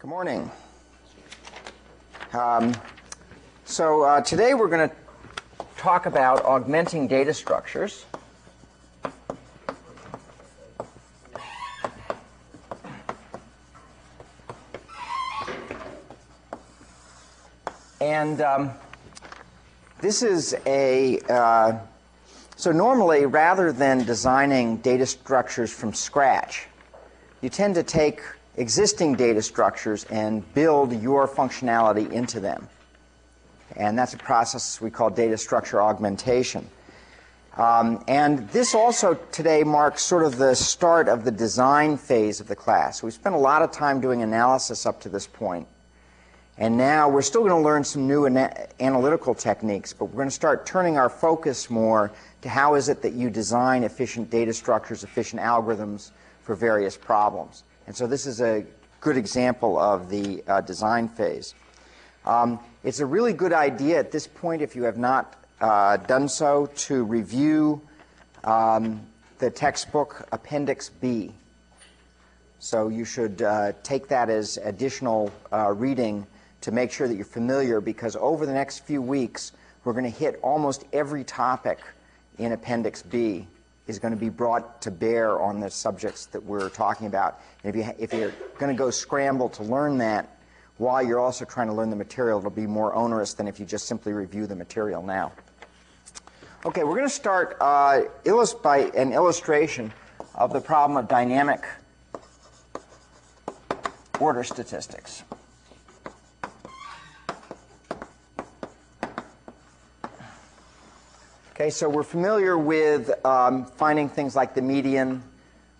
Good morning. Today we're going to talk about augmenting data structures. And this is so normally, rather than designing data structures from scratch, you tend to take existing data structures and build your functionality into them. And that's a process we call data structure augmentation. And this also today marks sort of the start of the design phase of the class. We spent a lot of time doing analysis up to this point. And now we're still going to learn some new analytical techniques, but we're going to start turning our focus more to how is it that you design efficient data structures, efficient algorithms for various problems. And so this is a good example of the design phase. It's a really good idea at this point, if you have not done so, to review the textbook Appendix B. So you should take that as additional reading to make sure that you're familiar, because over the next few weeks we're going to hit almost every topic in Appendix B is going to be brought to bear on the subjects that we're talking about. And if you're going to go scramble to learn that while you're also trying to learn the material, it'll be more onerous than if you just simply review the material now. Okay, we're going to start by an illustration of the problem of dynamic order statistics. Okay, so we're familiar with finding things like the median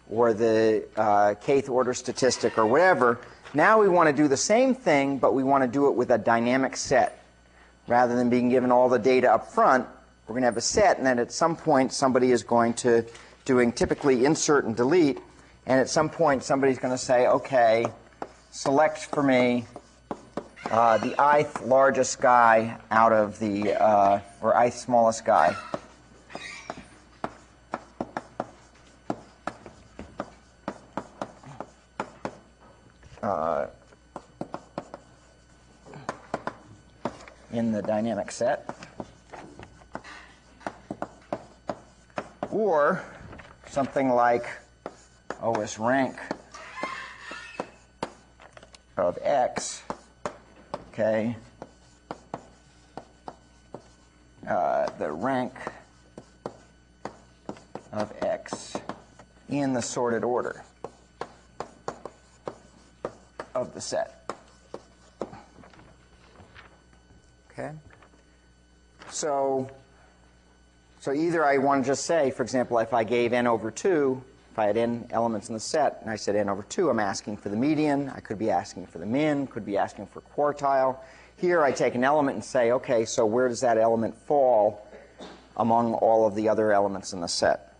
or the kth order statistic or whatever. Now we want to do the same thing, but we want to do it with a dynamic set. Rather than being given all the data up front, we're going to have a set, and then at some point somebody is going to doing typically insert and delete, and at some point somebody's going to say, okay, select for me the ith largest guy out of the, or ith smallest guy. In the dynamic set. Or something like OS rank of X, okay, the rank of X in the sorted order of the set. Okay? So either I want to just say, for example, if I gave n over 2, if I had n elements in the set, and I said n over 2, I'm asking for the median. I could be asking for the min, could be asking for quartile. Here I take an element and say, okay, so where does that element fall among all of the other elements in the set?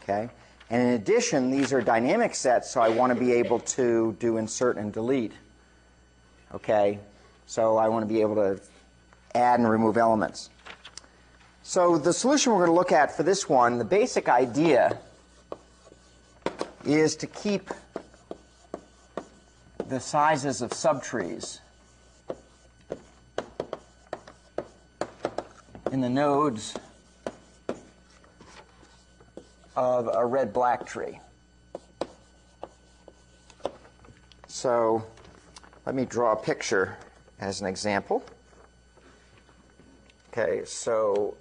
Okay? And in addition, these are dynamic sets, so I want to be able to do insert and delete. Okay? So I want to be able to add and remove elements. So the solution we're going to look at for this one, the basic idea is to keep the sizes of subtrees in the nodes of a red-black tree. So let me draw a picture as an example. Okay, so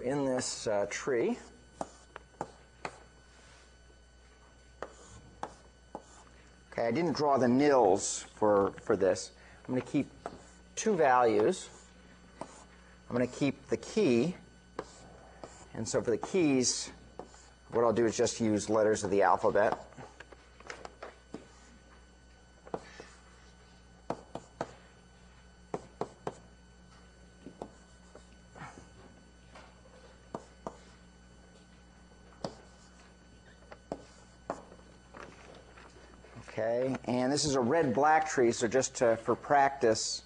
in this tree, okay, I didn't draw the nils for this. I'm going to keep two values. I'm going to keep the key, and so for the keys, what I'll do is just use letters of the alphabet. Okay, and this is a red-black tree, so just for practice,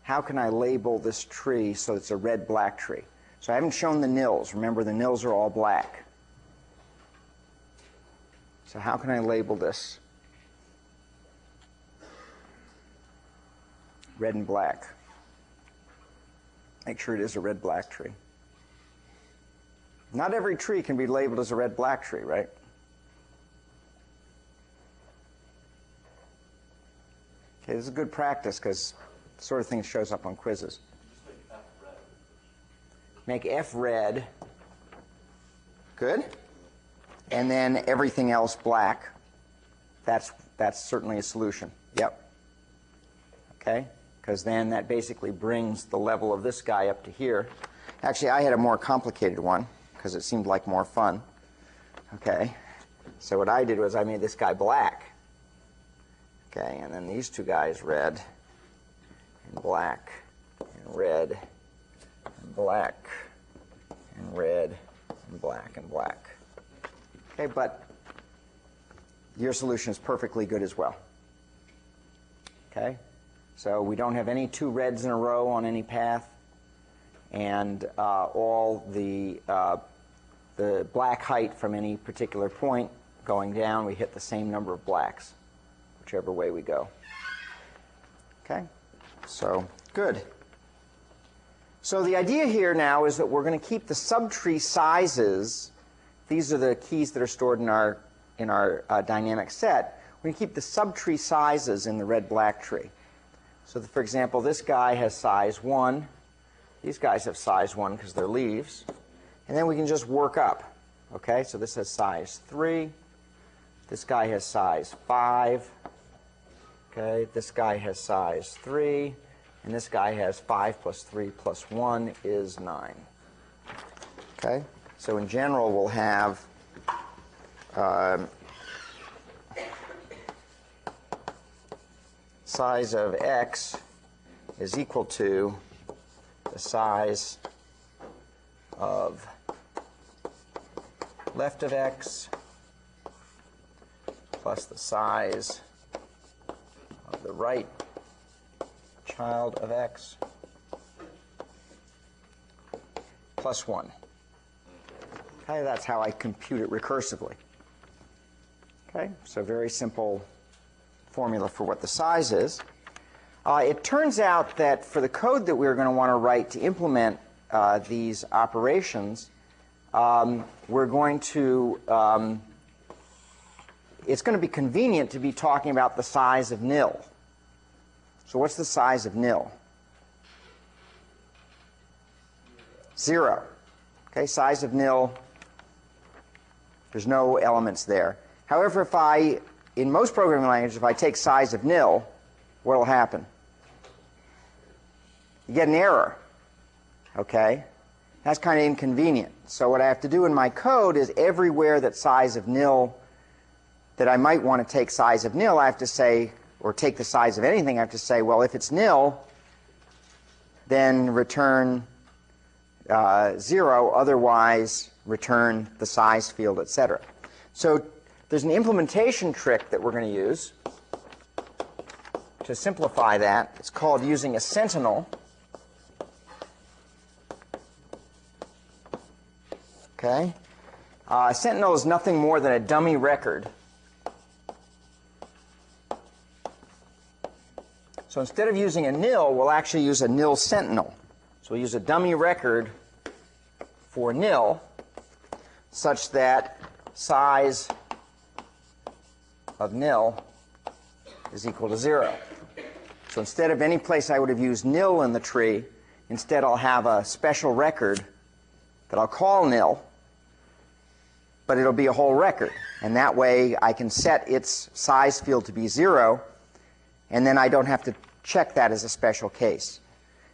how can I label this tree so it's a red-black tree? So I haven't shown the nils. Remember, the nils are all black. So how can I label this? Red and black. Make sure it is a red-black tree. Not every tree can be labeled as a red-black tree, right? Okay, this is good practice because the sort of thing shows up on quizzes. Make F red. Good. And then everything else black. That's certainly a solution. Yep. Okay? Because then that basically brings the level of this guy up to here. Actually, I had a more complicated one because it seemed like more fun. Okay? So what I did was I made this guy black. Okay, and then these two guys red and black and red and black and red and black and black. Okay, but your solution is perfectly good as well. Okay, so we don't have any two reds in a row on any path, and all the black height from any particular point going down, we hit the same number of blacks, whichever way we go. Okay, so good. So the idea here now is that we're going to keep the subtree sizes. These are the keys that are stored in our dynamic set. We're going to keep the subtree sizes in the red-black tree. So that, for example, this guy has size 1. These guys have size 1 because they're leaves. And then we can just work up. Okay, so this has size 3. This guy has size 5. Okay, this guy has size 3. And this guy has 5 plus 3 plus 1 is 9. Okay, so in general we'll have size of x is equal to the size of left of x plus the size of the right child of x plus 1. Okay, that's how I compute it recursively. Okay, so very simple formula for what the size is. It turns out that for the code that we're going to want to write to implement these operations, we're going to, it's going to be convenient to be talking about the size of nil. So what's the size of nil? 0. Okay, size of nil, there's no elements there. However, in most programming languages, if I take size of nil, what will happen? You get an error. Okay? That's kind of inconvenient. So what I have to do in my code is everywhere that size of nil, that I might want to take size of nil, I have to say, or take the size of anything, I have to say, well, if it's nil, then return 0, otherwise return the size field, etc. So there's an implementation trick that we're going to use to simplify that. It's called using a sentinel. Okay? A sentinel is nothing more than a dummy record. So instead of using a nil, we'll actually use a nil sentinel. So we'll use a dummy record for nil such that size of nil is equal to 0. So instead of any place I would have used nil in the tree, instead I'll have a special record that I'll call nil, but it'll be a whole record. And that way I can set its size field to be 0, and then I don't have to check that as a special case.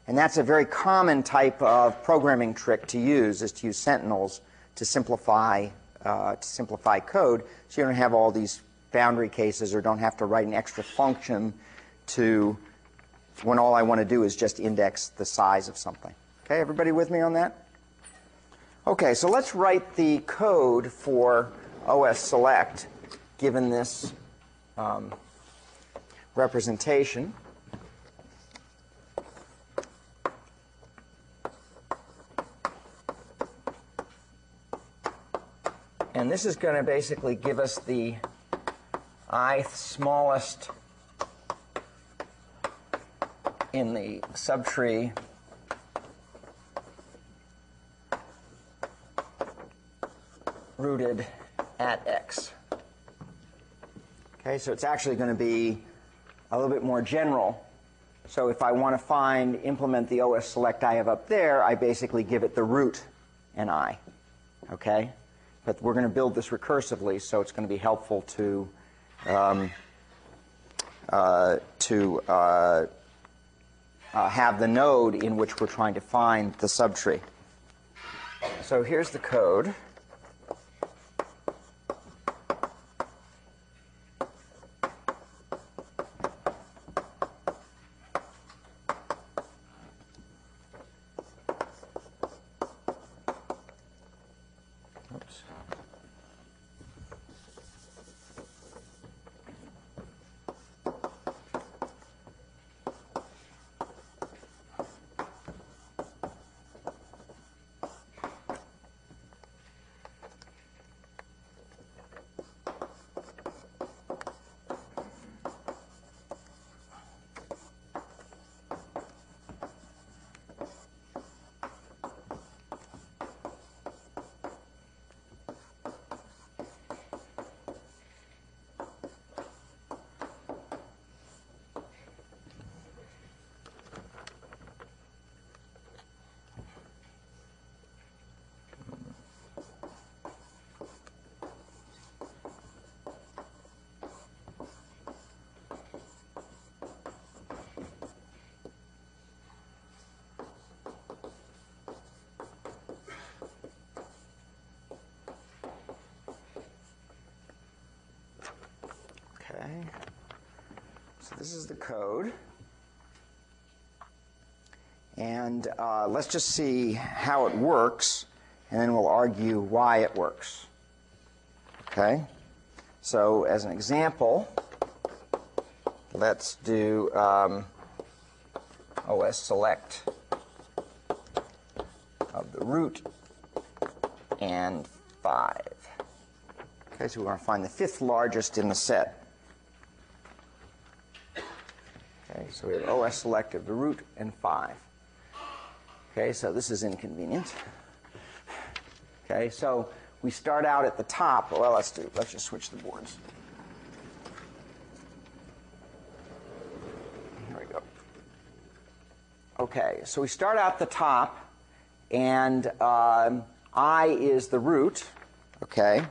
And that's a very common type of programming trick to use, is to use sentinels to simplify code, so you don't have all these boundary cases or don't have to write an extra function to when all I want to do is just index the size of something. Okay, everybody with me on that? Okay, so let's write the code for OS select given this representation. And this is going to basically give us the ith smallest in the subtree rooted at x. Okay, so it's actually going to be a little bit more general. So if I want to implement the OS select I have up there, I basically give it the root and I. Okay? But we're going to build this recursively, so it's going to be helpful to have the node in which we're trying to find the subtree. So here's the code. Oops. Okay, so this is the code. And let's just see how it works, and then we'll argue why it works. Okay, so as an example, let's do OS select of the root and 5. Okay, so we want to find the fifth largest in the set. Okay, so we have OS select of the root and 5. Okay, so this is inconvenient. Okay, so we start out at the top. Well, let's just switch the boards. Here we go. Okay, so we start out at the top, and I is the root. Okay,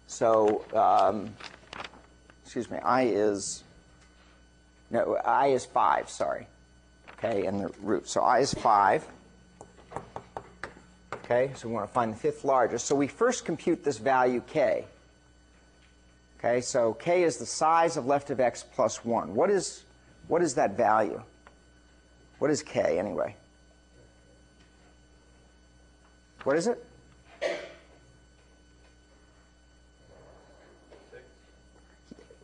so excuse me, I is 5, sorry. Okay, and the root. So I is 5. Okay, so we want to find the fifth largest. So we first compute this value k. Okay, so k is the size of left of x plus 1. What is that value? What is k anyway? What is it? 6.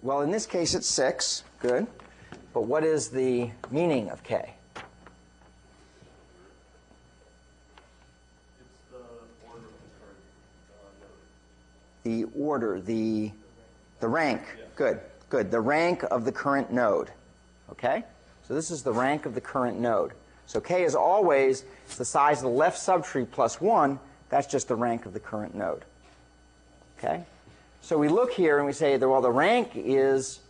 Well, in this case, it's 6. Good. But what is the meaning of k? It's the order of the current node. The order, the rank. Yeah. Good, good. The rank of the current node. Okay? So this is the rank of the current node. So k is always the size of the left subtree plus 1. That's just the rank of the current node. Okay? So we look here and we say, well, the rank is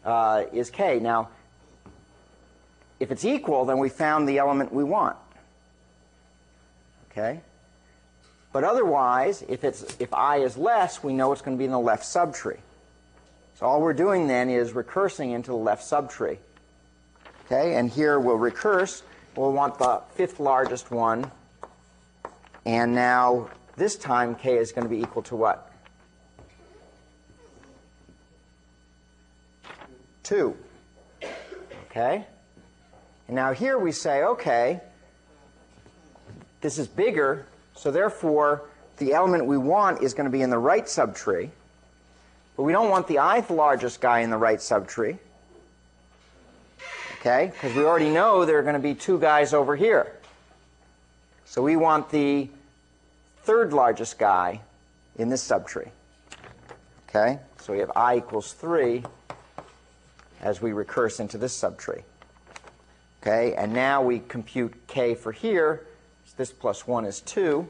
k. Now, if it's equal, then we found the element we want. Okay? But otherwise, if I is less, we know it's going to be in the left subtree. So all we're doing then is recursing into the left subtree. Okay? And here we'll recurse. We'll want the fifth largest one. And now, this time, k is going to be equal to what? 2. Okay? And now here we say, okay, this is bigger, so therefore the element we want is going to be in the right subtree. But we don't want the ith largest guy in the right subtree. Okay? Because we already know there are going to be two guys over here. So we want the third largest guy in this subtree. Okay? So we have I equals 3 as we recurse into this subtree. Okay? And now we compute k for here. So this plus 1 is 2.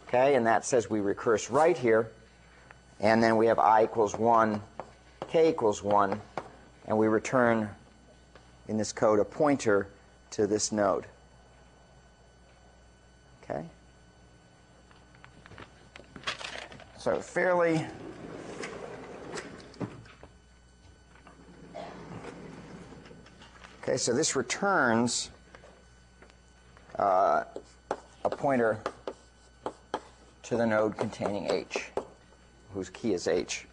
Okay? And that says we recurse right here. And then we have I equals 1, k equals 1. And we return, in this code, a pointer to this node. Okay? So fairly okay, so this returns a pointer to the node containing h, whose key is h.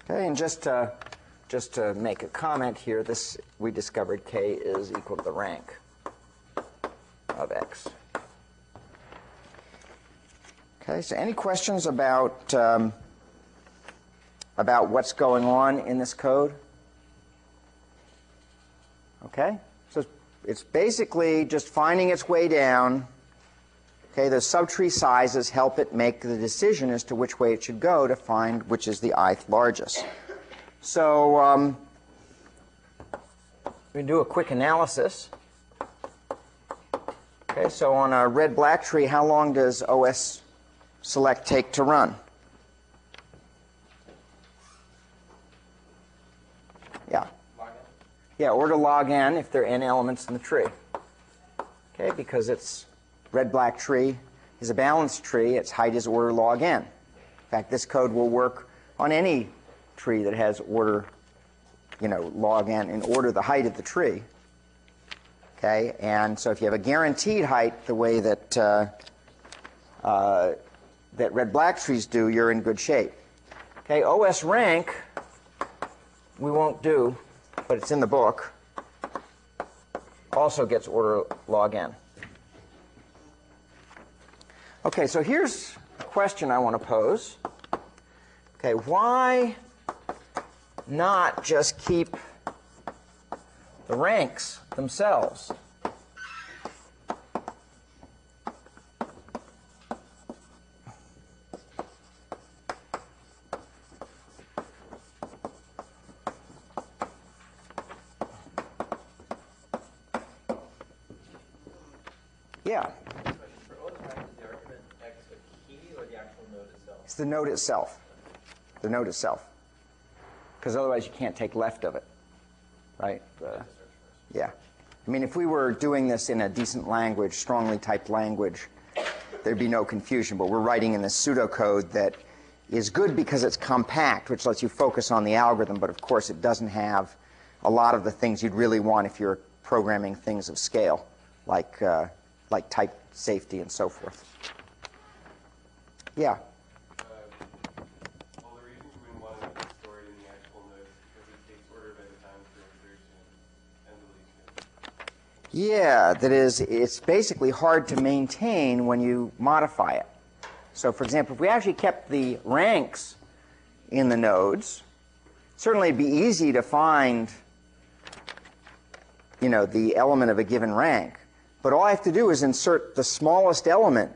Okay, and just to make a comment here, this we discovered k is equal to the rank of x. Okay, so any questions about what's going on in this code? Okay, so it's basically just finding its way down. Okay, the subtree sizes help it make the decision as to which way it should go to find which is the ith largest. So we do a quick analysis. Okay, so on a red-black tree, how long does OS select take to run? Yeah. Yeah, order log n if there are n elements in the tree. Okay, because it's red-black tree is a balanced tree, its height is order log n. In fact, this code will work on any tree that has order, log n, and order the height of the tree. Okay, and so if you have a guaranteed height the way that that red-black trees do, you're in good shape. Okay, OS rank we won't do, but it's in the book, also gets order log n. Okay, so here's a question I want to pose. Okay, why not just keep the ranks themselves? Yeah. For OS rank, is the argument x a key or the actual node itself? It's the node itself. The node itself. Because otherwise you can't take left of it. Right? Yeah. I mean, if we were doing this in a decent language, strongly typed language, there'd be no confusion. But we're writing in this pseudocode that is good because it's compact, which lets you focus on the algorithm. But of course, it doesn't have a lot of the things you'd really want if you're programming things of scale, like type safety and so forth. Yeah? Well, the reason you wouldn't want to store it in the actual node is because it takes order by the time for insertion and deletion. Yeah, that is, it's basically hard to maintain when you modify it. So, for example, if we actually kept the ranks in the nodes, certainly it'd be easy to find, the element of a given rank. But all I have to do is insert the smallest element,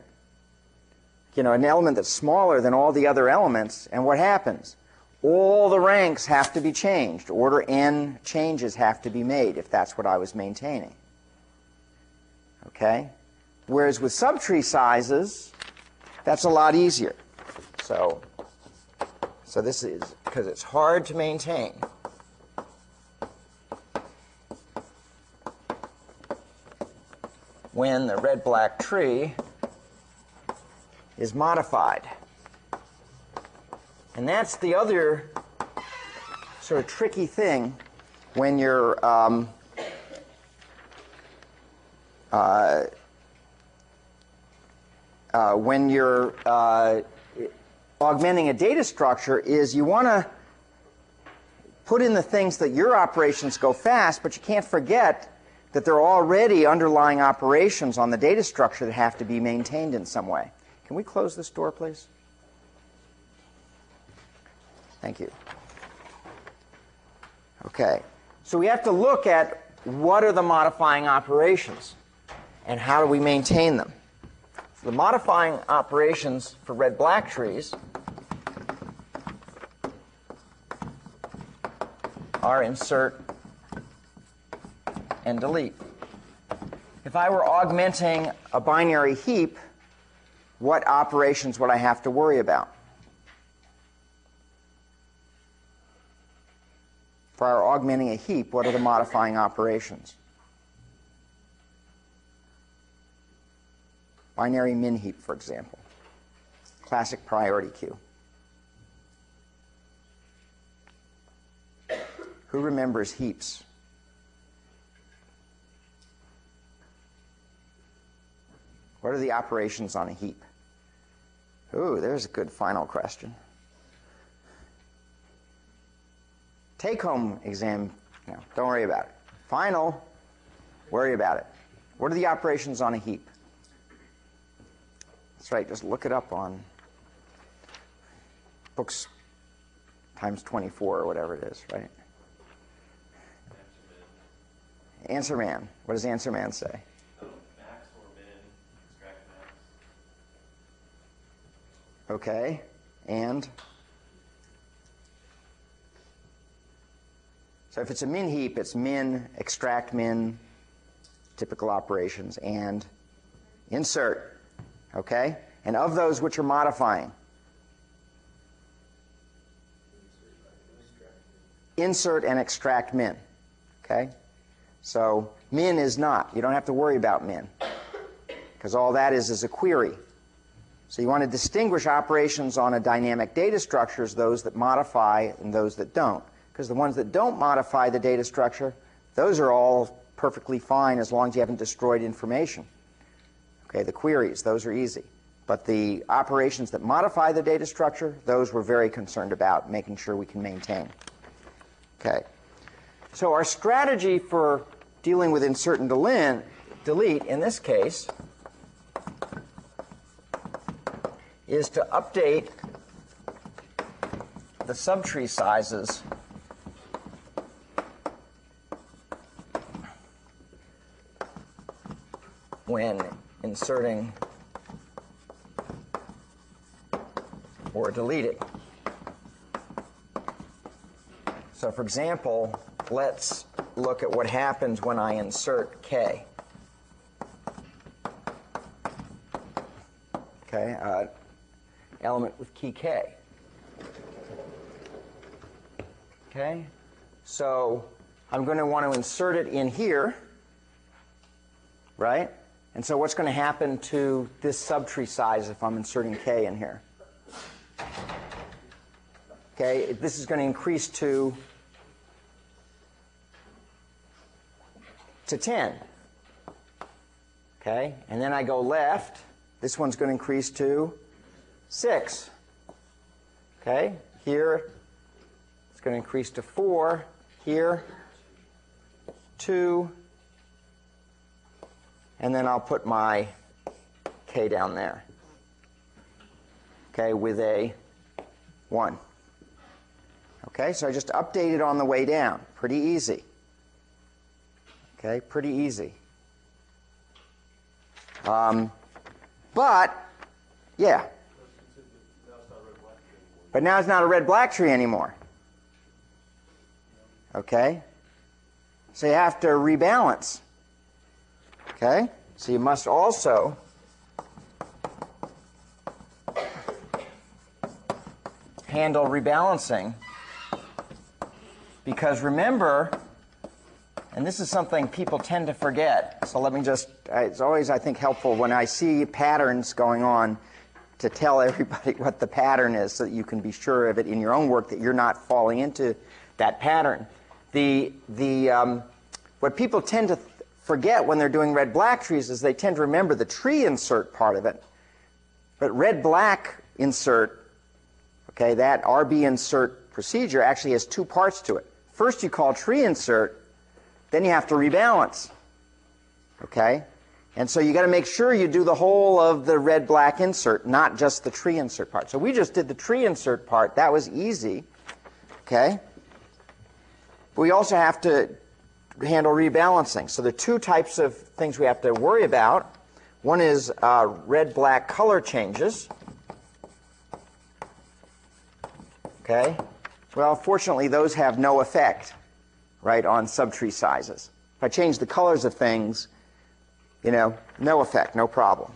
an element that's smaller than all the other elements, and what happens? All the ranks have to be changed. Order n changes have to be made if that's what I was maintaining. Okay? Whereas with subtree sizes, that's a lot easier. So this is because it's hard to maintain. When the red-black tree is modified. And that's the other sort of tricky thing when you're augmenting a data structure is you want to put in the things that your operations go fast, but you can't forget that there are already underlying operations on the data structure that have to be maintained in some way. Can we close this door, please? Thank you. Okay. So we have to look at what are the modifying operations and how do we maintain them. So the modifying operations for red-black trees are insert and delete. If I were augmenting a binary heap, what operations would I have to worry about? If I were augmenting a heap, what are the modifying operations? Binary min heap, for example. Classic priority queue. Who remembers heaps? What are the operations on a heap? Ooh, there's a good final question. Take-home exam, no, don't worry about it. Final, worry about it. What are the operations on a heap? That's right, just look it up on books times 24 or whatever it is, right? Answer man. What does answer man say? Max or min, extract max. Okay, and? So if it's a min heap, it's min, extract min, typical operations, and insert. Okay? And of those, which are modifying? Insert and extract min. Okay? So min is not. You don't have to worry about min, because all that is a query. So you want to distinguish operations on a dynamic data structure as those that modify and those that don't. Because the ones that don't modify the data structure, those are all perfectly fine as long as you haven't destroyed information. Okay, the queries, those are easy. But the operations that modify the data structure, those we're very concerned about, making sure we can maintain. Okay. So our strategy for dealing with insert and delete, in this case, is to update the subtree sizes when inserting or deleting. So for example, let's look at what happens when I insert k. Okay, element with key k. Okay, so I'm going to want to insert it in here, right? And so what's going to happen to this subtree size if I'm inserting k in here? Okay, this is going to increase to 10. Okay, and then I go left. This one's going to increase to 6. Okay, here it's going to increase to 4. Here, 2. And then I'll put my k down there. Okay, with a 1. Okay, so I just update it on the way down. Pretty easy. Okay, pretty easy. But, yeah. But now it's not a red-black tree anymore. Okay? So you have to rebalance. Okay? So you must also handle rebalancing, because remember, and this is something people tend to forget, so let me just, it's always, I think, helpful when I see patterns going on to tell everybody what the pattern is so that you can be sure of it in your own work, that you're not falling into that pattern. What people tend to forget when they're doing red-black trees is they tend to remember the tree insert part of it. But red-black insert, okay, that RB insert procedure actually has 2 parts to it. First you call tree insert, then you have to rebalance. Okay? And so you got to make sure you do the whole of the red-black insert, not just the tree insert part. So we just did the tree insert part. That was easy. Okay? But we also have to handle rebalancing. So there are two types of things we have to worry about. One is red-black color changes. Okay? Well, fortunately, those have no effect, right, on subtree sizes. If I change the colors of things, you know, no effect, no problem.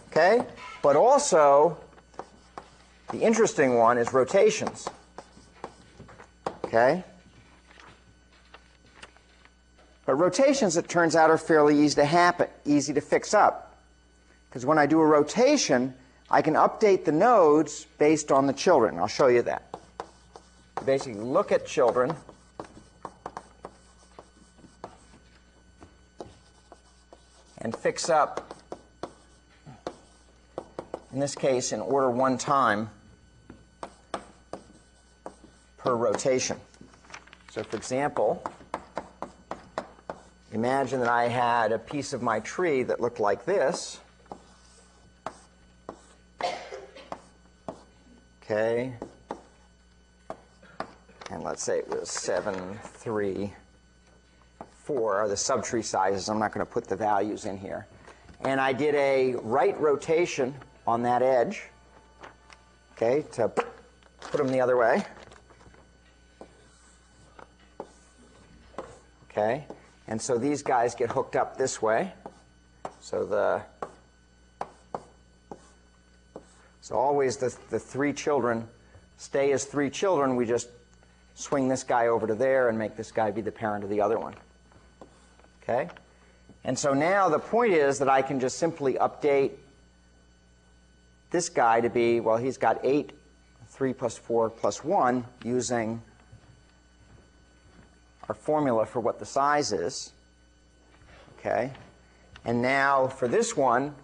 Okay? But also, the interesting one is rotations. Okay? But rotations, it turns out, are fairly easy to fix up. Because when I do a rotation, I can update the nodes based on the children. I'll show you that. You basically look at children and fix up, in this case, in order 1 time per rotation. So for example, imagine that I had a piece of my tree that looked like this. Okay. And let's say it was 7, 3, 4 are the subtree sizes. I'm not going to put the values in here. And I did a right rotation on that edge, okay, to put them the other way. Okay. And so these guys get hooked up this way. So always the 3 children stay as 3 children. We just swing this guy over to there and make this guy be the parent of the other one. Okay? And so now the point is that I can just simply update this guy to be, well, he's got 8, 3 plus 4 plus 1 using our formula for what the size is. Okay? And now for this one,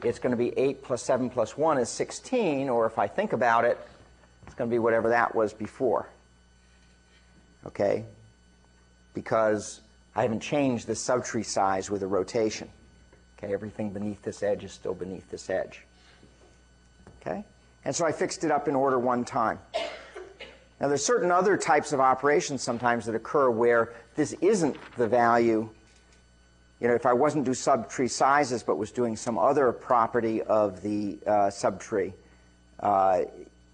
it's going to be 8 plus 7 plus 1 is 16, or if I think about it, it's going to be whatever that was before. Okay? Because I haven't changed the subtree size with a rotation. Okay? Everything beneath this edge is still beneath this edge. Okay? And so I fixed it up in order 1 time. Now there's certain other types of operations sometimes that occur where this isn't the value. You know, if I wasn't doing subtree sizes but was doing some other property of the subtree,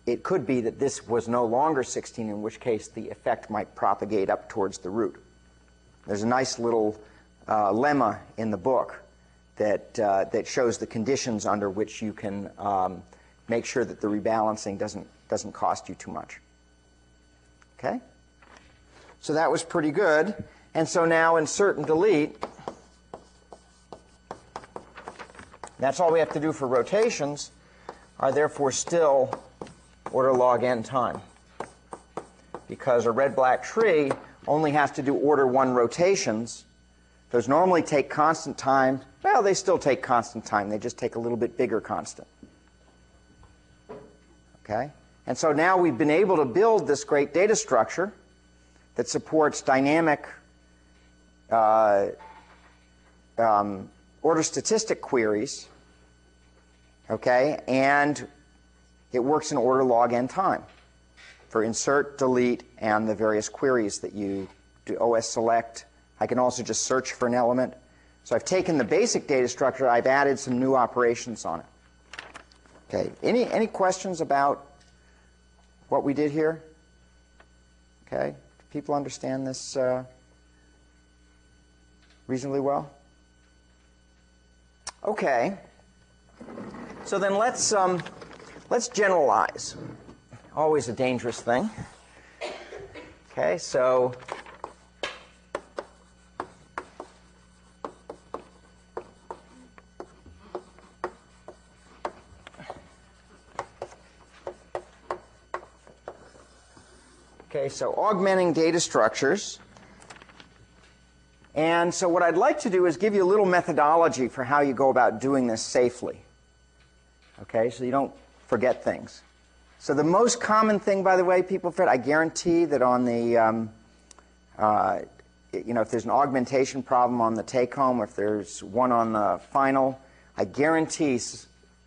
it could be that this was no longer 16, in which case the effect might propagate up towards the root. There's a nice little lemma in the book that shows the conditions under which you can make sure that the rebalancing doesn't cost you too much. Okay? So that was pretty good. And so now insert and delete. That's all we have to do for rotations, are therefore still order log n time. Because a red-black tree only has to do order 1 rotations. Those normally take constant time. Well, they still take constant time. They just take a little bit bigger constant. Okay? And so now we've been able to build this great data structure that supports dynamic order statistic queries, okay, and it works in order log n time for insert, delete, and the various queries that you do. OS select. I can also just search for an element. So I've taken the basic data structure, I've added some new operations on it. Okay, any questions about what we did here? Okay, do people understand this reasonably well? Okay, so then let's generalize. Always a dangerous thing. Okay, so augmenting data structures. And so what I'd like to do is give you a little methodology for how you go about doing this safely. Okay, so you don't forget things. So the most common thing, by the way, people forget, I guarantee that on the, if there's an augmentation problem on the take-home, if there's one on the final, I guarantee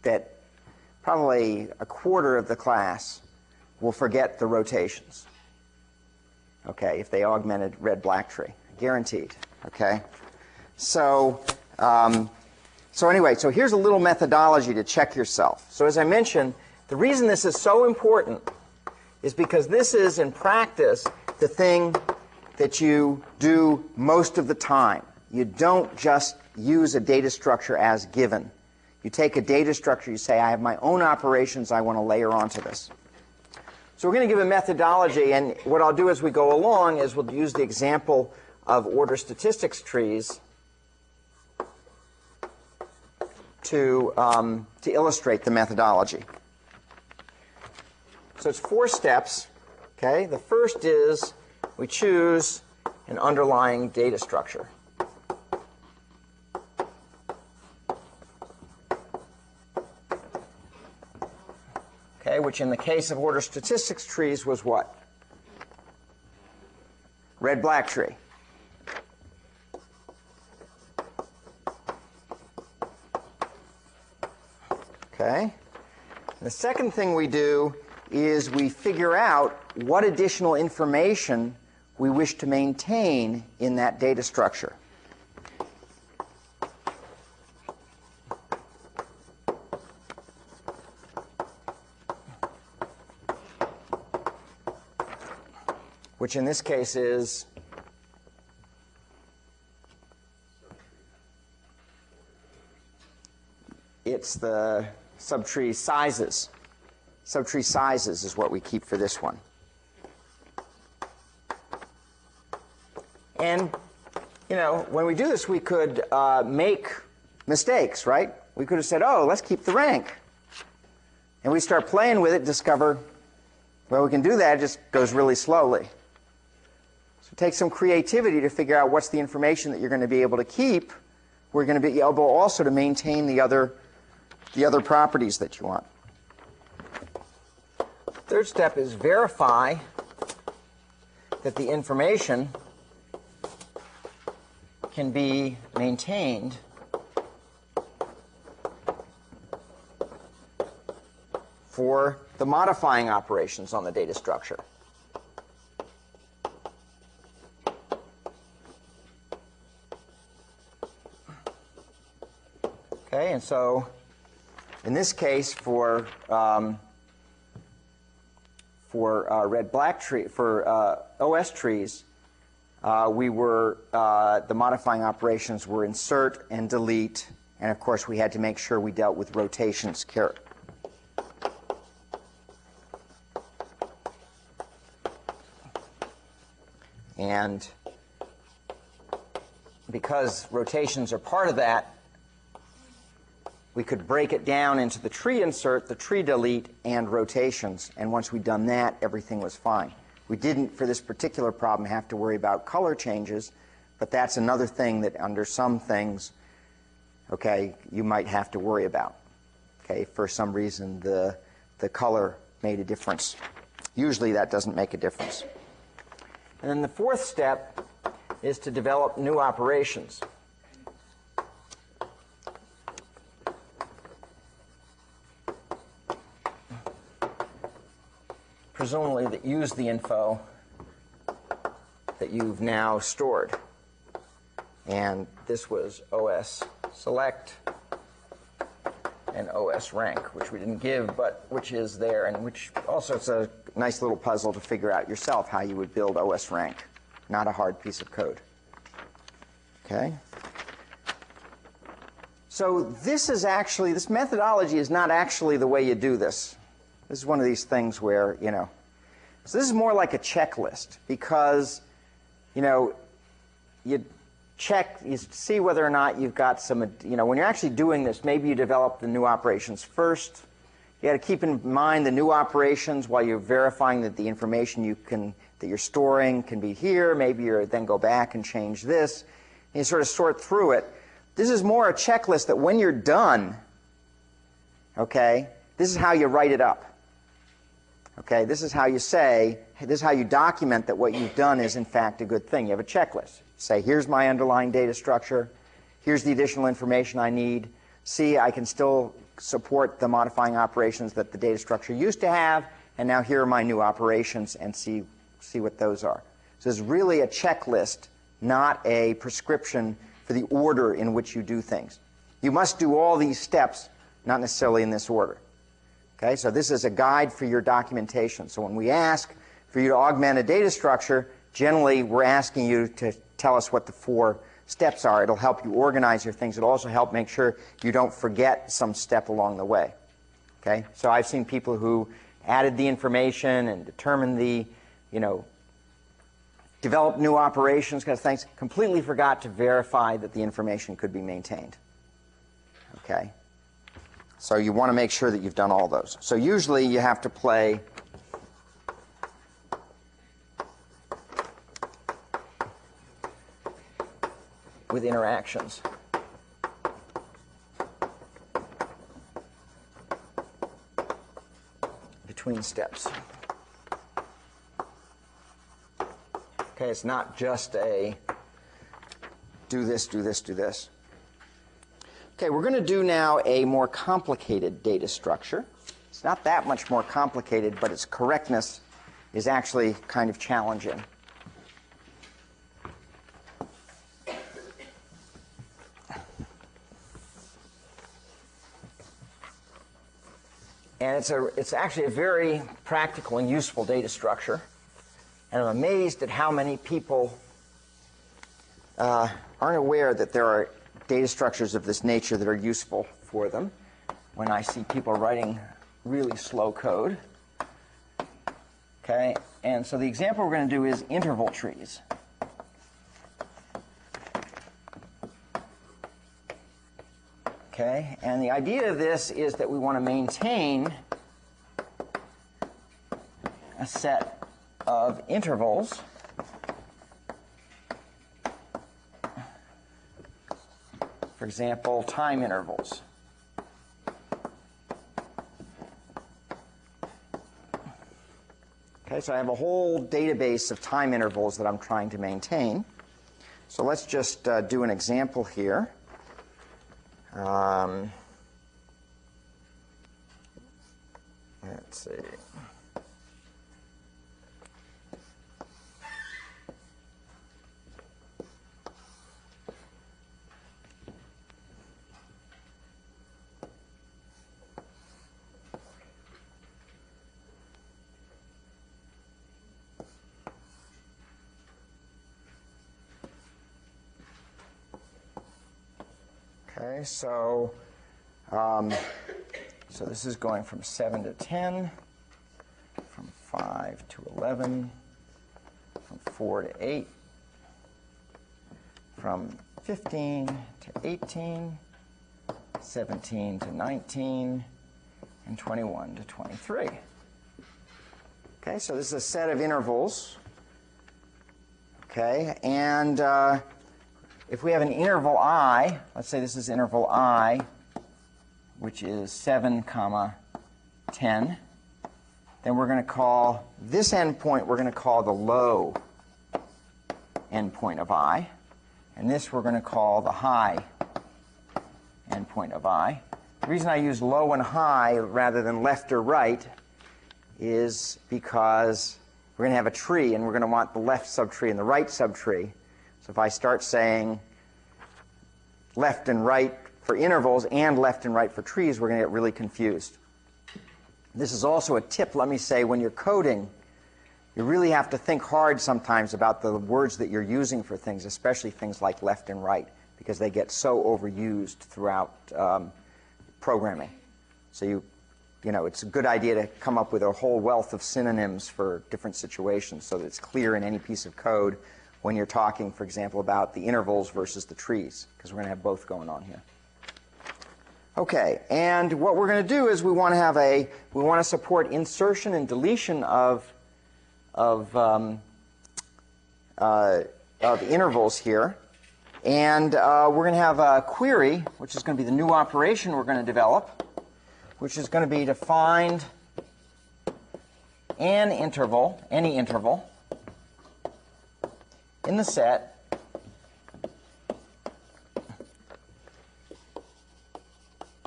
that probably a quarter of the class will forget the rotations. Okay, if they augmented red-black tree, guaranteed. Okay, so anyway, so here's a little methodology to check yourself. So as I mentioned, the reason this is so important is because this is, in practice, the thing that you do most of the time. You don't just use a data structure as given. You take a data structure, you say, I have my own operations I want to layer onto this. So we're going to give a methodology, and what I'll do as we go along is we'll use the example of order statistics trees to illustrate the methodology. So it's 4 steps. Okay, the first is we choose an underlying data structure. Okay, which in the case of order statistics trees was what? Red-black tree. Okay. The second thing we do is we figure out what additional information we wish to maintain in that data structure. Which in this case is it's the subtree sizes. Subtree sizes is what we keep for this one. And, you know, when we do this, we could make mistakes, right? We could have said, oh, let's keep the rank. And we start playing with it, discover, well, we can do that, it just goes really slowly. So take some creativity to figure out what's the information that you're going to be able to keep. We're going to be able also to maintain the other properties that you want. Third step is verify that the information can be maintained for the modifying operations on the data structure. Okay, and so in this case, for red-black tree, for OS trees, the modifying operations were insert and delete, and of course we had to make sure we dealt with rotations carefully. And because rotations are part of that, we could break it down into the tree insert, the tree delete, and rotations. And once we'd done that, everything was fine. We didn't, for this particular problem, have to worry about color changes, but that's another thing that under some things, okay, you might have to worry about. Okay, for some reason, the color made a difference. Usually that doesn't make a difference. And then the fourth step is to develop new operations. Presumably that use the info that you've now stored. And this was OS select and OS rank, which we didn't give, but which is there, and which also it's a nice little puzzle to figure out yourself how you would build OS rank. Not a hard piece of code. Okay? So this methodology is not actually the way you do this. This is one of these things where, you know, so this is more like a checklist because, you know, you check, you see whether or not you've got some, you know, when you're actually doing this, maybe you develop the new operations first. You got to keep in mind the new operations while you're verifying that the information that you're storing can be here. Maybe you then go back and change this. And you sort of sort through it. This is more a checklist that when you're done, okay, this is how you write it up. Okay, this is how you say, this is how you document that what you've done is in fact a good thing. You have a checklist. Say, here's my underlying data structure. Here's the additional information I need. See, I can still support the modifying operations that the data structure used to have, and now here are my new operations, and see what those are. So it's really a checklist, not a prescription for the order in which you do things. You must do all these steps, not necessarily in this order. Okay, so this is a guide for your documentation. So when we ask for you to augment a data structure, generally we're asking you to tell us what the 4 steps are. It'll help you organize your things. It'll also help make sure you don't forget some step along the way. Okay, so I've seen people who added the information and determined the, developed new operations, kind of things, completely forgot to verify that the information could be maintained. Okay, so you want to make sure that you've done all those. So usually you have to play with interactions. Between steps. Okay, it's not just a do this, do this, do this. Okay, we're going to do now a more complicated data structure. It's not that much more complicated, but its correctness is actually kind of challenging. And it's actually a very practical and useful data structure. And I'm amazed at how many people aren't aware that there are data structures of this nature that are useful for them when I see people writing really slow code. Okay, and so the example we're going to do is interval trees. Okay, and the idea of this is that we want to maintain a set of intervals for example, time intervals. Okay, so I have a whole database of time intervals that I'm trying to maintain. So let's just do an example here. Let's see. Okay, so this is going from 7 to 10, from 5 to 11, from 4 to 8, from 15 to 18, 17 to 19, and 21 to 23. Okay, so this is a set of intervals. Okay, and if we have an interval I, let's say this is interval I, which is 7, 10, then we're going to call this endpoint, we're going to call the low endpoint of I, and this we're going to call the high endpoint of I. The reason I use low and high rather than left or right is because we're going to have a tree, and we're going to want the left subtree and the right subtree. So if I start saying left and right for intervals and left and right for trees, we're going to get really confused. This is also a tip, let me say, when you're coding, you really have to think hard sometimes about the words that you're using for things, especially things like left and right, because they get so overused throughout programming. So it's a good idea to come up with a whole wealth of synonyms for different situations so that it's clear in any piece of code when you're talking, for example, about the intervals versus the trees, because we're going to have both going on here. Okay, and what we're going to do is we want to support insertion and deletion of intervals here, and we're going to have a query, which is going to be the new operation we're going to develop, which is going to be to find an interval, any interval, in the set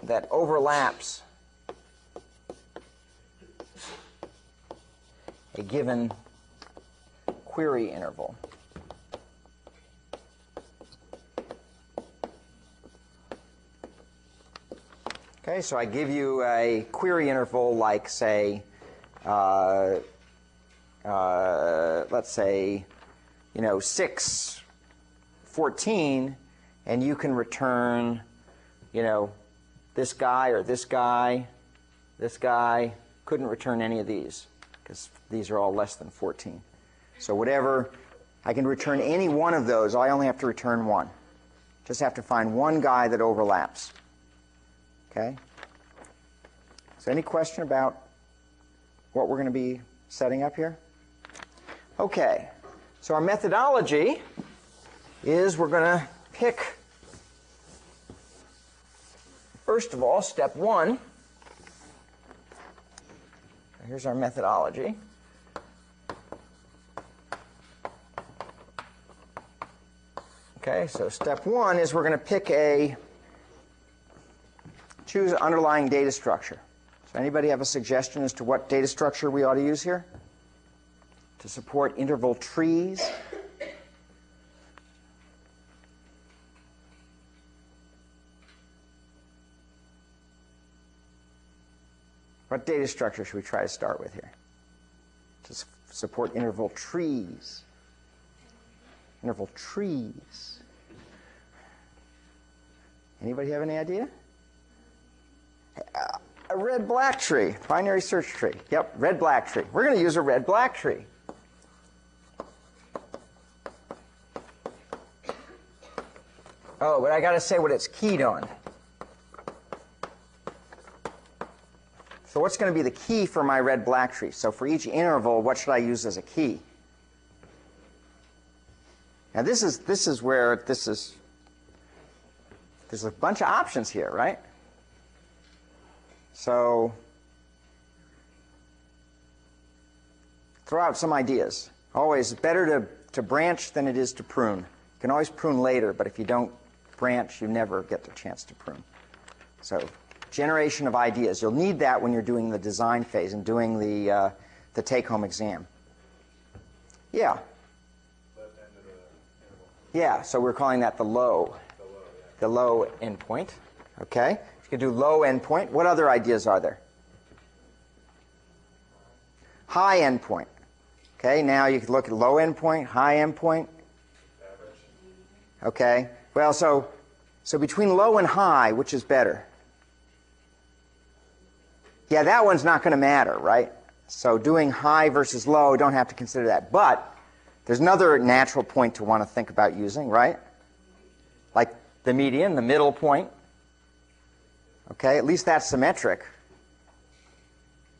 that overlaps a given query interval. Okay, so I give you a query interval like, say, let's say, 6, 14, and you can return, this guy or this guy, this guy. Couldn't return any of these because these are all less than 14. So whatever, I can return any one of those. I only have to return one. Just have to find one guy that overlaps. Okay? So any question about what we're going to be setting up here? Okay. So our methodology is we're going to pick, first of all, step 1. Here's our methodology. Okay, so step 1 is we're going to choose underlying data structure. So anybody have a suggestion as to what data structure we ought to use here to support interval trees? What data structure should we try to start with here to support interval trees? Interval trees. Anybody have any idea? A red-black tree, binary search tree. Yep, red-black tree. We're going to use a red-black tree. Oh, but I got to say what it's keyed on. So what's going to be the key for my red-black tree? So for each interval, what should I use as a key? Now this is where there's a bunch of options here, right? So throw out some ideas. Always better to branch than it is to prune. You can always prune later, but if you don't branch, you never get the chance to prune. So generation of ideas. You'll need that when you're doing the design phase and doing the take-home exam. Yeah. Yeah, so we're calling that the low. The low endpoint. Okay. You can do low endpoint. What other ideas are there? High endpoint. Okay, now you can look at low endpoint, high endpoint. Okay. Well, so between low and high, which is better? Yeah, that one's not going to matter, right? So doing high versus low, don't have to consider that. But there's another natural point to want to think about using, right? Like the median, the middle point. Okay, at least that's symmetric.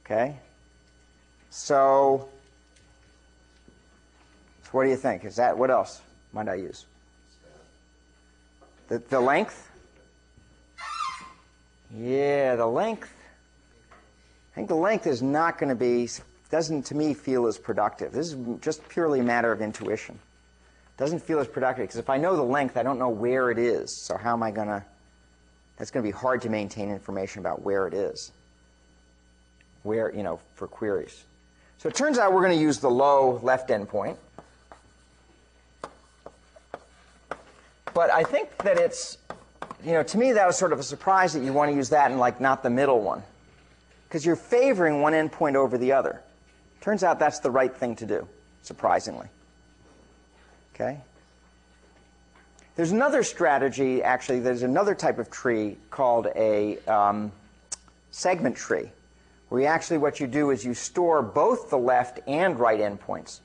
Okay. So what do you think? Is that, what else might I use? The length? Yeah, the length. I think the length is not going to be, doesn't to me feel as productive. This is just purely a matter of intuition. Doesn't feel as productive because if I know the length, I don't know where it is. So how am I going to, that's going to be hard to maintain information about where it is. Where, for queries. So it turns out we're going to use the low left endpoint. But I think that it's, to me that was sort of a surprise that you want to use that and not the middle one. Because you're favoring one endpoint over the other. Turns out that's the right thing to do, surprisingly. Okay? There's another strategy, actually, there's another type of tree called a segment tree, where what you do is you store both the left and right endpoints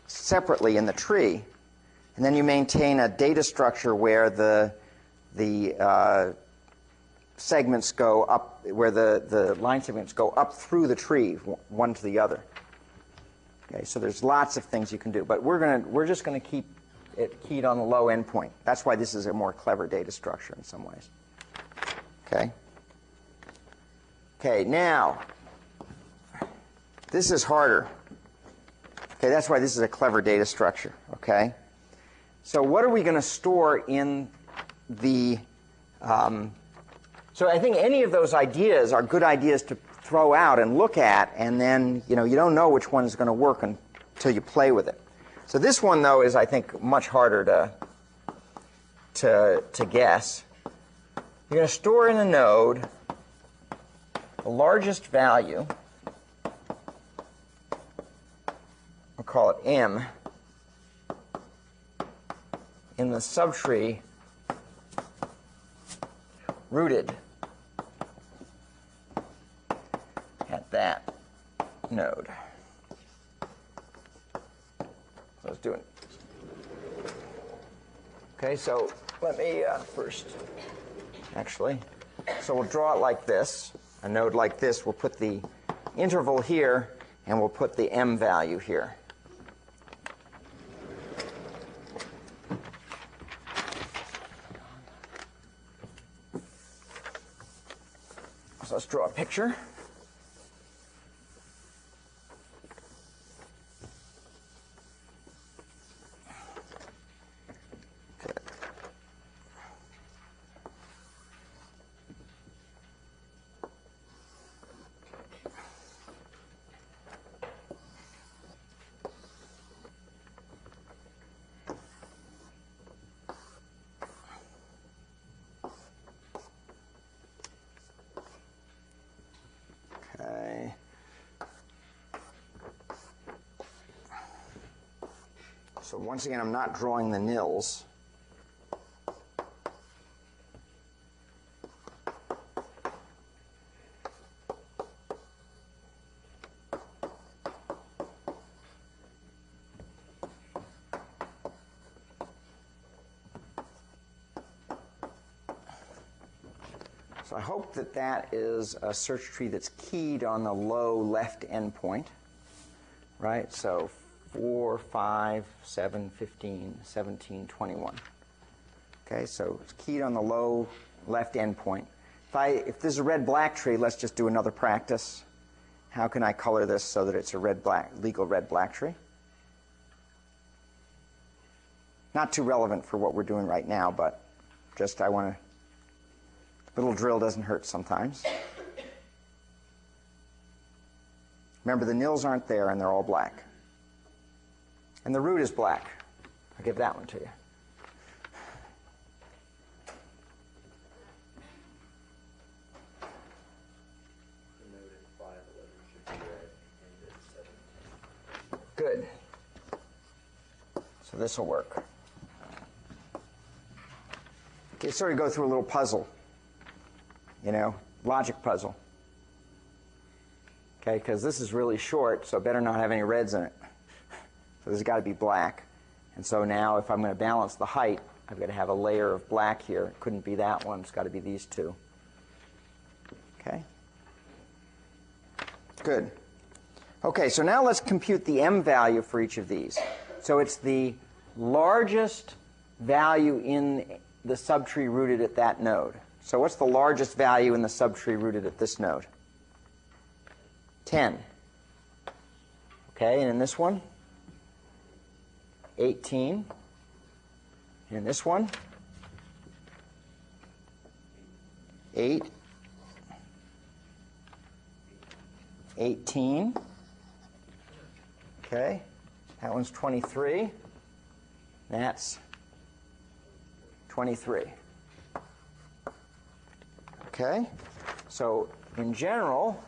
separately in the tree, and then you maintain a data structure where the segments go up, where the line segments go up through the tree, one to the other. Okay, so there's lots of things you can do, but we're just going to keep it keyed on the low endpoint. That's why this is a more clever data structure in some ways. Okay. Okay, now this is harder. Okay, that's why this is a clever data structure. Okay. So what are we going to store in the? So I think any of those ideas are good ideas to throw out and look at, and then you don't know which one is going to work until you play with it. So this one, though, is, I think, much harder to guess. You're going to store in a node the largest value, we'll call it M, in the subtree rooted at that node. Let's do it. Okay, so let me first, actually, so we'll draw it like this, a node like this. We'll put the interval here, and we'll put the M value here. So let's draw a picture. Okay. So once again, I'm not drawing the nils. So I hope that that is a search tree that's keyed on the low left endpoint, right? So 4, 5, 7, 15, 17, 21. Okay, so it's keyed on the low left endpoint. If this is a red-black tree, let's just do another practice. How can I color this so that it's a legal red-black tree? Not too relevant for what we're doing right now, but just I want to. Little drill doesn't hurt sometimes. Remember, the nils aren't there, and they're all black. And the root is black. I'll give that one to you. Good. So this will work. Okay, sort of go through a little puzzle. Logic puzzle. Okay, because this is really short, so it better not have any reds in it. So this has got to be black. And so now if I'm going to balance the height, I've got to have a layer of black here. It couldn't be that one. It's got to be these two. Okay? Good. Okay, so now let's compute the M value for each of these. So it's the largest value in the subtree rooted at that node. So what's the largest value in the subtree rooted at this node? 10. Okay, and in this one? 18. And in this one? 8. 18. Okay, that one's 23. That's 23. Okay, so in general,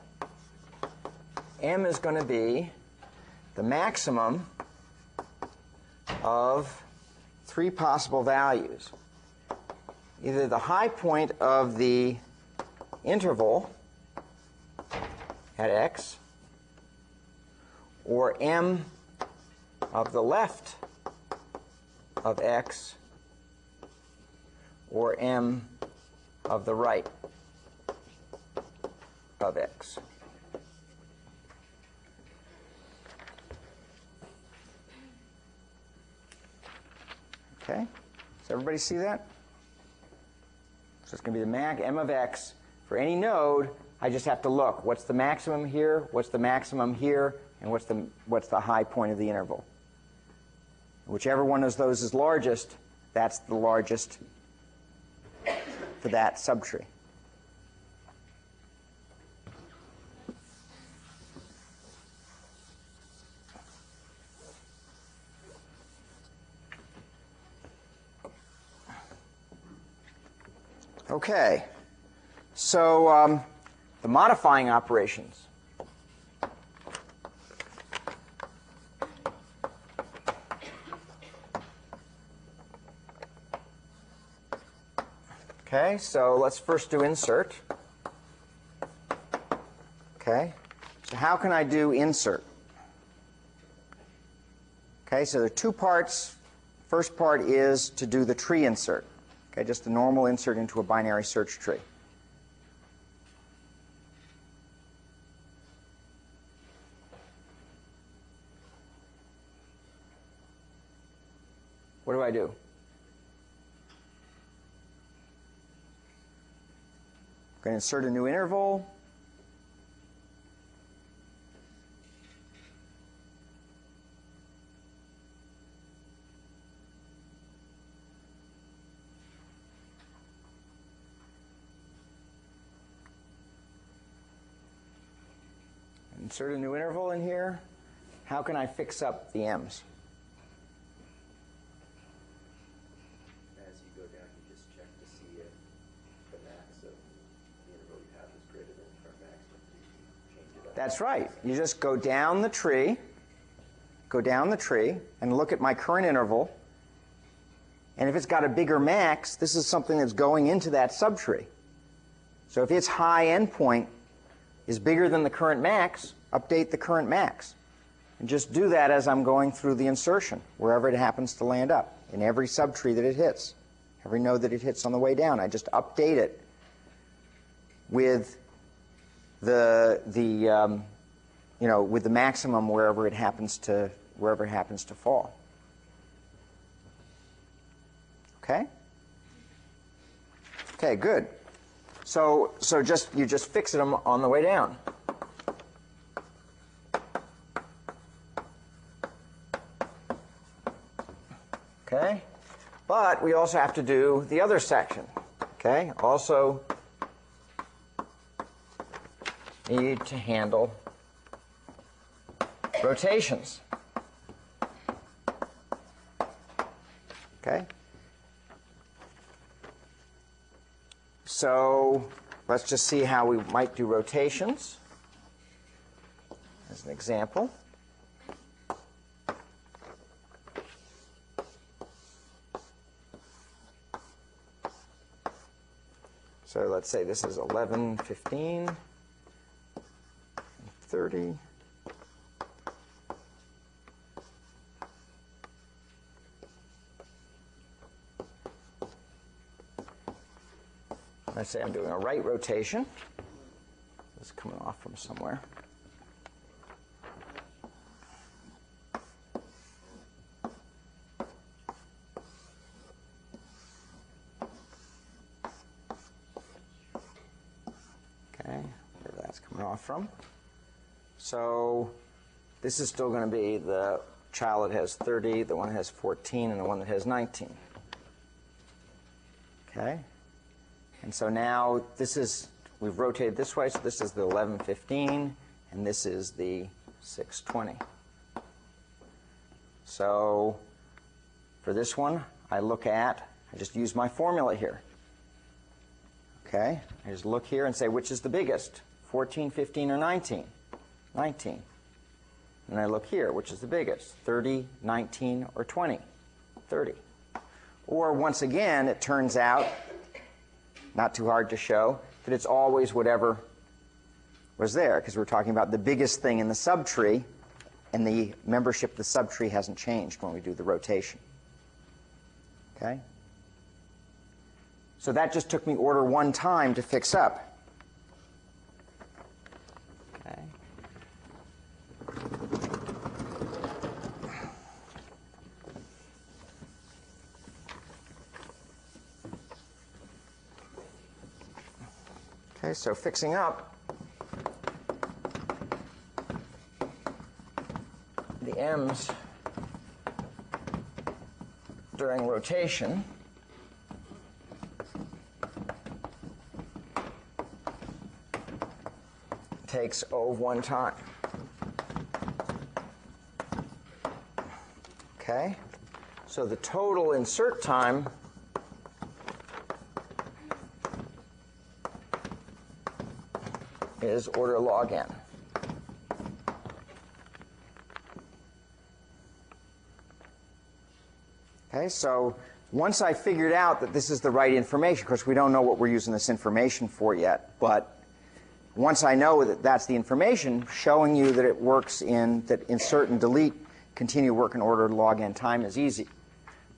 M is going to be the maximum of 3 possible values. Either the high point of the interval at x, or M of the left of x, or M of the right of x. Okay? Does everybody see that? So it's going to be the M of x. For any node, I just have to look. What's the maximum here? What's the maximum here? And what's the high point of the interval? Whichever one of those is largest, that's the largest for that subtree. Okay, so the modifying operations. Okay, so let's first do insert. Okay, so how can I do insert? Okay, so there are two parts. First part is to do the tree insert. Okay, just a normal insert into a binary search tree. What do I do? I'm going to insert a new interval. Insert a new interval in here. How can I fix up the m's? As you go down, you just check to see if the max of the interval you have is greater than the current maximum. You change it up. That's right. You just go down the tree, and look at my current interval. And if it's got a bigger max, this is something that's going into that subtree. So if its high endpoint is bigger than the current max, update the current max. And just do that as I'm going through the insertion, wherever it happens to land up, in every subtree that it hits, every node that it hits on the way down. I just update it with the maximum wherever it happens to fall. Okay? Okay, good. So you just fix it on the way down. Okay? But we also have to do the other section. Okay? Also need to handle rotations. Okay? So let's just see how we might do rotations as an example. So let's say this is 11, 15, 30. Let's say I'm doing a right rotation. This is coming off from somewhere. Okay, where that's coming off from. So this is still going to be the child that has 30, the one that has 14, and the one that has 19. Okay? And so now we've rotated this way, so this is the 1115, and this is the 620. So for this one, I just use my formula here. Okay? I just look here and say, which is the biggest, 14, 15, or 19? 19. And I look here, which is the biggest, 30, 19, or 20? 30. Or once again, it turns out, not too hard to show, that it's always whatever was there, because we're talking about the biggest thing in the subtree, and the membership of the subtree hasn't changed when we do the rotation. Okay? So that just took me order one time to fix up. Okay. Okay, so fixing up, the m's during rotation takes O of one time. Okay, so the total insert time is order log n. Okay, so once I figured out that this is the right information, of course we don't know what we're using this information for yet, but once I know that that's the information, showing you that it works that insert and delete continue to work in order log n time is easy.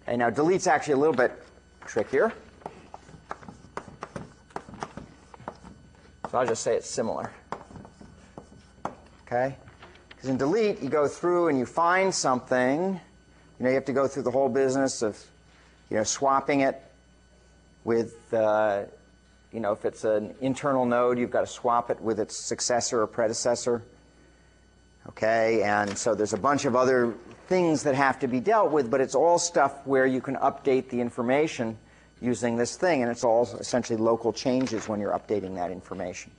Okay, now delete's actually a little bit trickier. So I'll just say it's similar. Okay? Because in delete, you go through and you find something. You have to go through the whole business of, swapping it with, if it's an internal node, you've got to swap it with its successor or predecessor. Okay? And so there's a bunch of other things that have to be dealt with, but it's all stuff where you can update the information using this thing, and it's all essentially local changes when you're updating that information.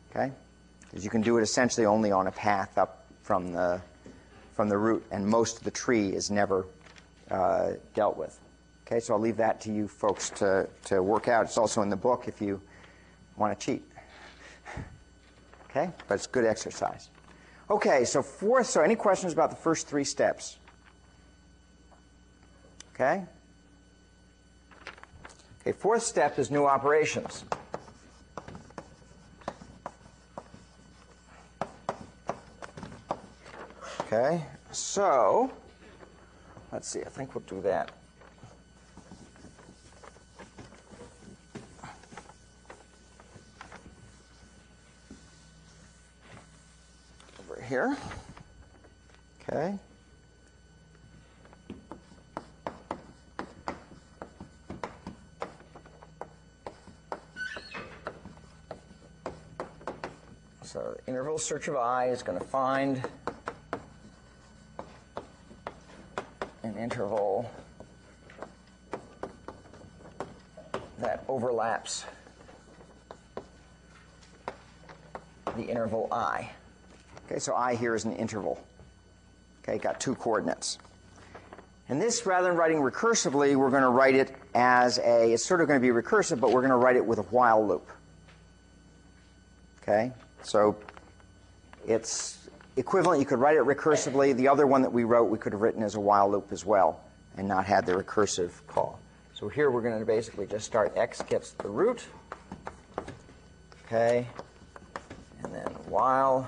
Okay? Because you can do it essentially only on a path up from the root, and most of the tree is never dealt with. Okay, so I'll leave that to you folks to work out. It's also in the book if you want to cheat. Okay, but it's good exercise. Okay, so any questions about the first 3 steps? Okay? Okay, 4th step is new operations. Okay, so let's see, I think we'll do that. Over here. Okay. So the interval search of I is going to find an interval that overlaps the interval I. Okay, so I here is an interval. Okay, got 2 coordinates. And this, rather than writing recursively, we're going to write it as it's sort of going to be recursive, but we're going to write it with a while loop. Okay, so it's equivalent. You could write it recursively. The other one that we wrote, we could have written as a while loop as well and not had the recursive call. So here we're going to basically just start x gets the root. Okay, and then while.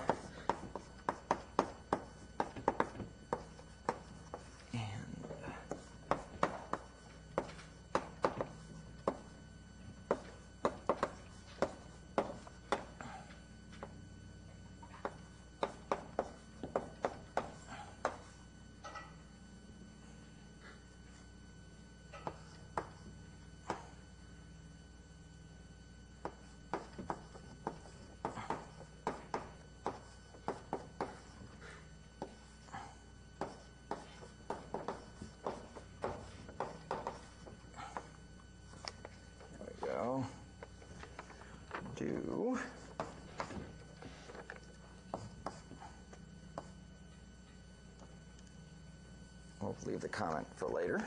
Do we'll leave the comment for later.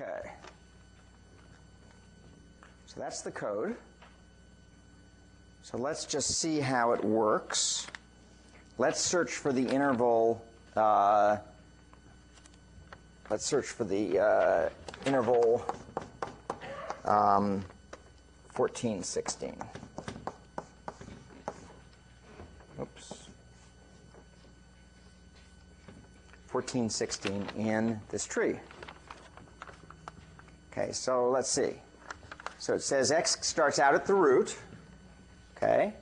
Okay. So that's the code. So let's just see how it works. Let's search for the interval. Let's search for the interval 14, 16. Oops. 14, 16 in this tree. Okay, so let's see. So it says x starts out at the root. Okay.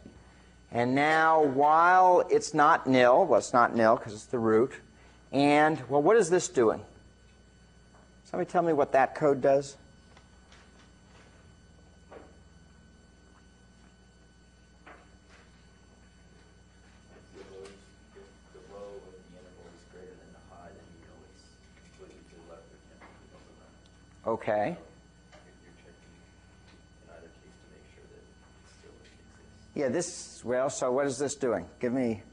And now while it's not nil, well, it's not nil because it's the root. And, well, what is this doing? Somebody tell me what that code does? Okay. Yeah, this, well, so what is this doing? Give me,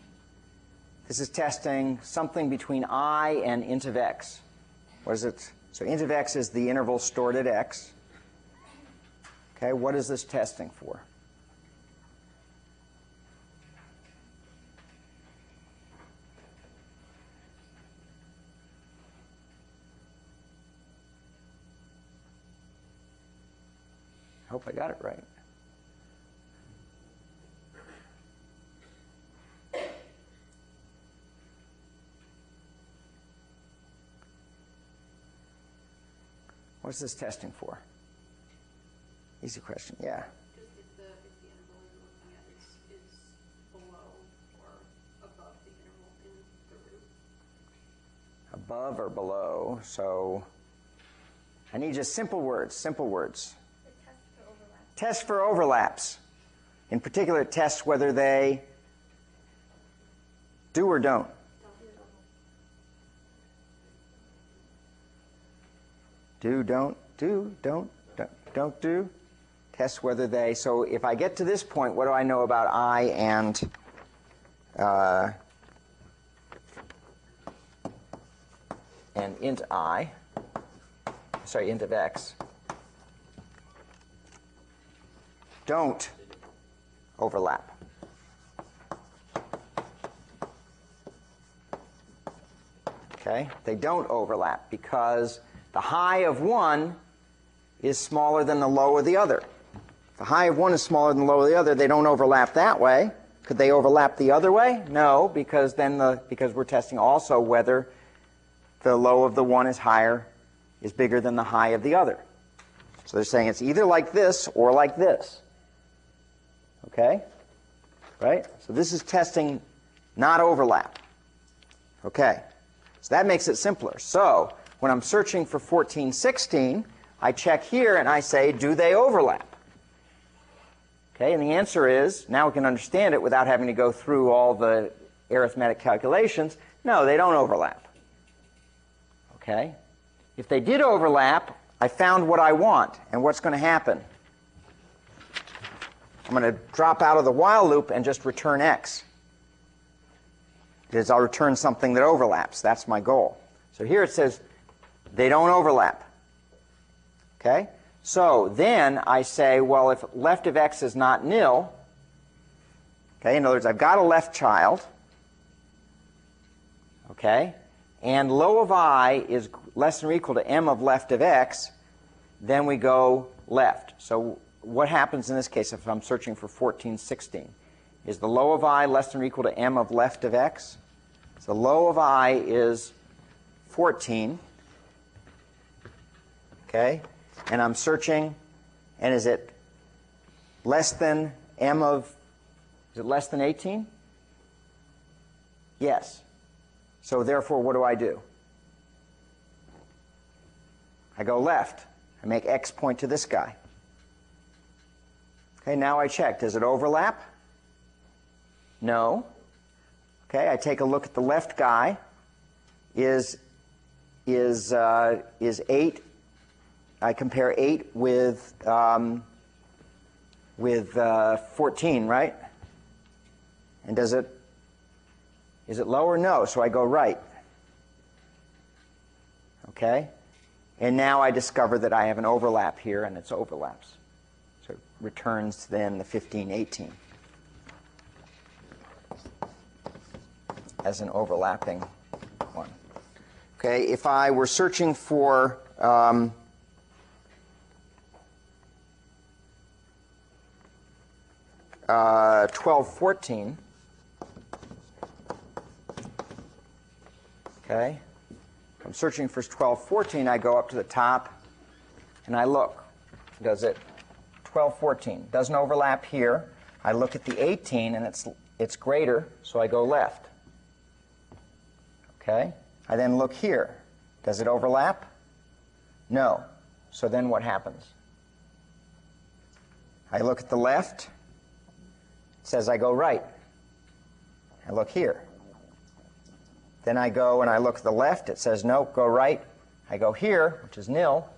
this is testing something between I and int of x. What is it? So int of x is the interval stored at x. Okay, what is this testing for? I hope I got it right. What's this testing for? Easy question, yeah. Just if the interval you're looking at is below or above the interval in the root. Above or below, so I need just simple words, simple words. The test for overlaps. Test for overlaps. In particular, it tests whether they do or don't. Do, don't, do, don't do. Test whether they, so if I get to this point, what do I know about I and int I, sorry, int of x, don't overlap. Okay, they don't overlap because the high of one is smaller than the low of the other. If the high of one is smaller than the low of the other, they don't overlap that way. Could they overlap the other way? No, because then because we're testing also whether the low of the one is bigger than the high of the other. So they're saying it's either like this or like this. Okay? Right? So this is testing not overlap. Okay. So that makes it simpler. So when I'm searching for 1416, I check here and I say, do they overlap? Okay, and the answer is, now we can understand it without having to go through all the arithmetic calculations. No, they don't overlap. Okay? If they did overlap, I found what I want. And what's going to happen? I'm going to drop out of the while loop and just return x. Because I'll return something that overlaps. That's my goal. So here it says, they don't overlap. Okay? So then I say, well, if left of x is not nil, okay, in other words, I've got a left child, okay, and low of I is less than or equal to m of left of x, then we go left. So what happens in this case if I'm searching for 1416? Is the low of I less than or equal to m of left of x? So low of I is 14. Okay? And I'm searching, and is it less than m of, is it less than 18? Yes. So therefore, what do? I go left. I make x point to this guy. Okay, now I check. Does it overlap? No. Okay, I take a look at the left guy. Is 8? I compare 8 with 14, right? And is it lower? No. So I go right. Okay? And now I discover that I have an overlap here, and it's overlaps. So it returns then the 15, 18 as an overlapping one. Okay, if I were searching for 1214, okay, I'm searching for 1214, I go up to the top and I look. Does it 12, 14. Doesn't overlap here. I look at the 18, and it's greater, so I go left. Okay? I then look here. Does it overlap? No. So then what happens? I look at the left. It says I go right. I look here. Then I go and I look at the left. It says, nope, go right. I go here, which is nil.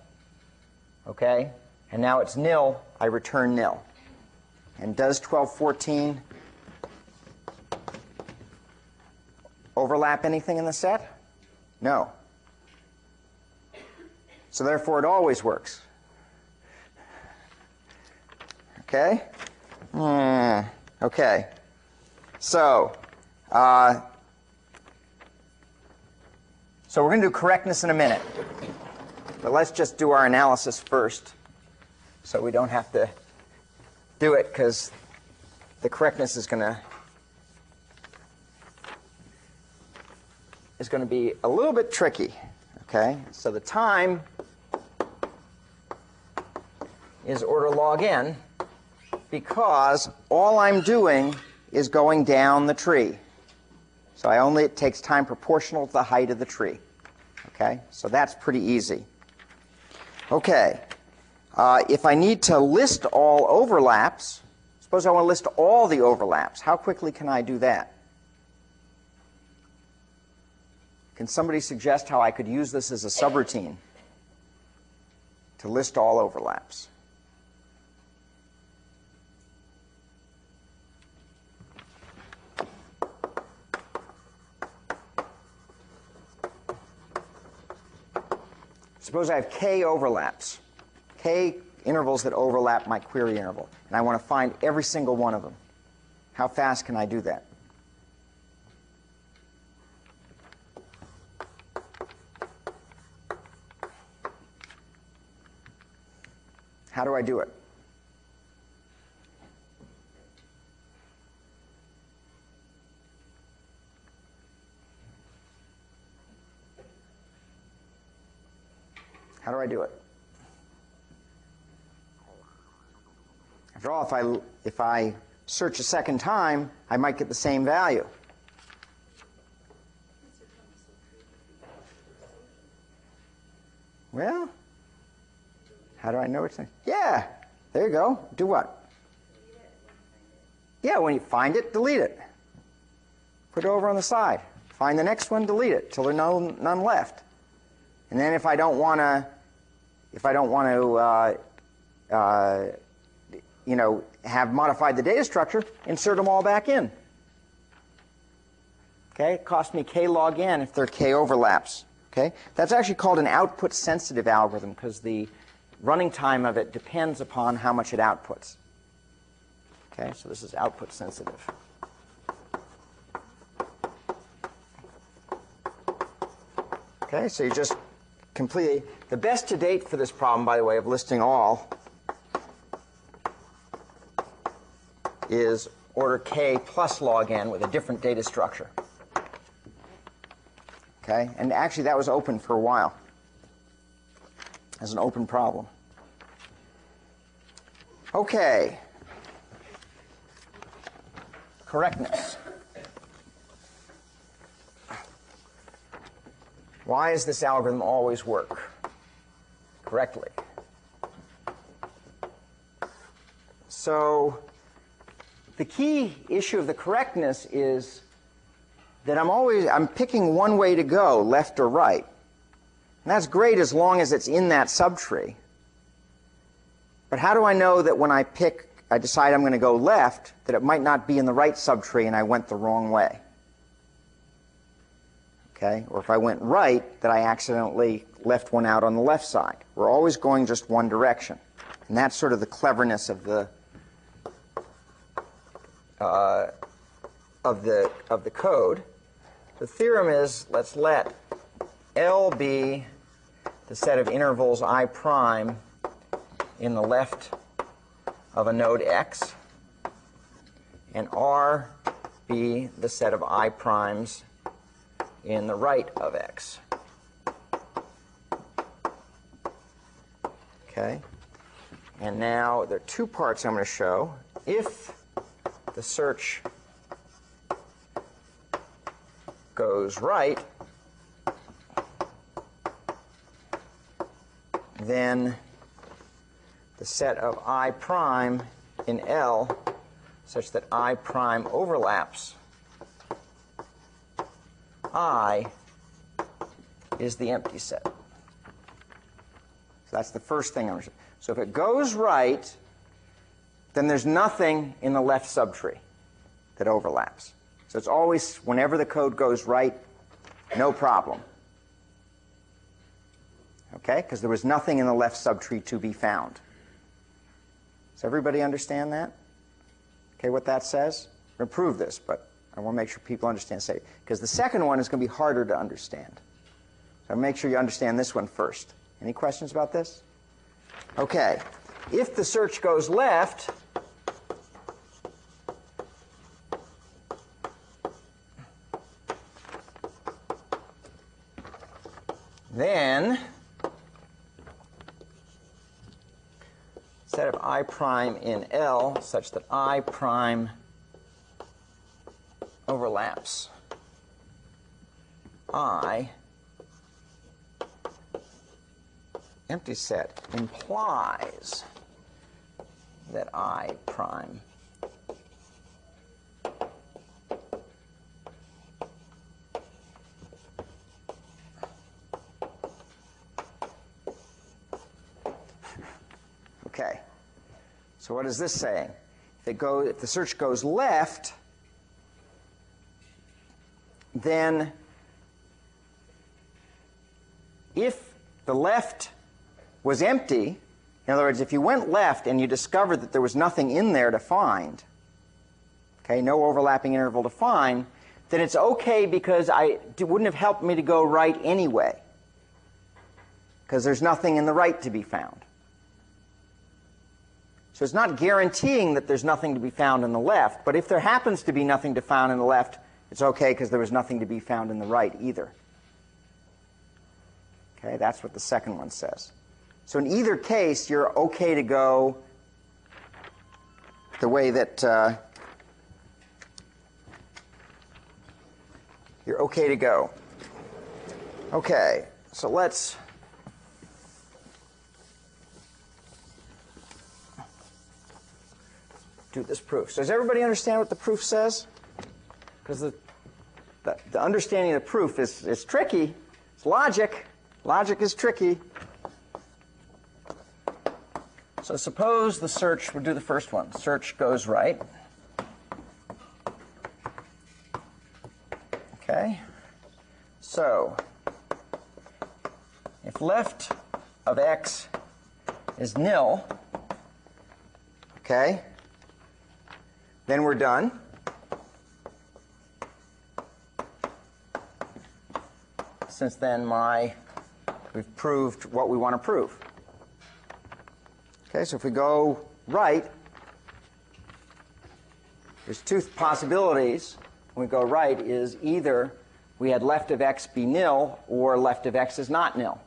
Okay? And now it's nil. I return nil. And does 12, 14 overlap anything in the set? No. So therefore, it always works. Okay? Okay. So we're going to do correctness in a minute. But let's just do our analysis first so we don't have to do it, because the correctness is going to be a little bit tricky. Okay? So the time is order log n, because all I'm doing is going down the tree. So it takes time proportional to the height of the tree. Okay? So that's pretty easy. Okay. If I need to list all overlaps, suppose I want to list all the overlaps, how quickly can I do that? Can somebody suggest how I could use this as a subroutine to list all overlaps? Suppose I have k overlaps, k intervals that overlap my query interval, and I want to find every single one of them. How fast can I do that? How do I do it? How do I do it? After all, if I search a second time, I might get the same value. Well, how do I know it's... Yeah, there you go. Do what? Yeah, when you find it, delete it. Put it over on the side. Find the next one, delete it, till there are none left. And then if I don't want to have modified the data structure, insert them all back in. Okay, it costs me k log n if there are k overlaps. Okay, that's actually called an output sensitive algorithm, because the running time of it depends upon how much it outputs. Okay, so this is output sensitive. Okay, so you just completely... The best to date for this problem, by the way, of listing all is order k plus log n with a different data structure. Okay, and actually that was open for a while as an open problem. Okay. Correctness. Why does this algorithm always work correctly? So the key issue of the correctness is that I'm picking one way to go, left or right. And that's great as long as it's in that subtree. But how do I know that when I decide I'm going to go left, that it might not be in the right subtree and I went the wrong way? Okay? Or if I went right, that I accidentally left one out on the left side. We're always going just one direction. And that's sort of the cleverness of the code. The theorem is, let's let L be the set of intervals I prime in the left of a node X, and R be the set of I primes in the right of X. Okay? And now there are two parts I'm going to show. If the search goes right, then the set of I prime in L such that I prime overlaps I is the empty set. So that's the first thing I'm going to show. So if it goes right, then there's nothing in the left subtree that overlaps. So it's always, whenever the code goes right, no problem. Okay? Because there was nothing in the left subtree to be found. Does everybody understand that? Okay, what that says? We're going to prove this, but I want to make sure people understand. Because the second one is going to be harder to understand. So make sure you understand this one first. Any questions about this? Okay. If the search goes left, then set of I prime in L such that I prime overlaps I empty set implies that I prime Okay. So what is this saying? If the search goes left, then if the left was empty, in other words, if you went left and you discovered that there was nothing in there to find, okay, no overlapping interval to find, then it's okay because it wouldn't have helped me to go right anyway, because there's nothing in the right to be found. So it's not guaranteeing that there's nothing to be found in the left, but if there happens to be nothing to found in the left, it's okay because there was nothing to be found in the right either. Okay, that's what the second one says. So in either case, you're okay to go the way that you're okay to go. Okay, so let's do this proof. So does everybody understand what the proof says? Because the understanding of the proof is tricky. It's logic. Logic is tricky. So suppose the search, we'll do the first one. Search goes right. Okay. So if left of x is nil, okay, then we're done. Since then we've proved what we want to prove. Okay, so if we go right, there's two possibilities. When we go right is either we had left of x be nil or left of x is not nil.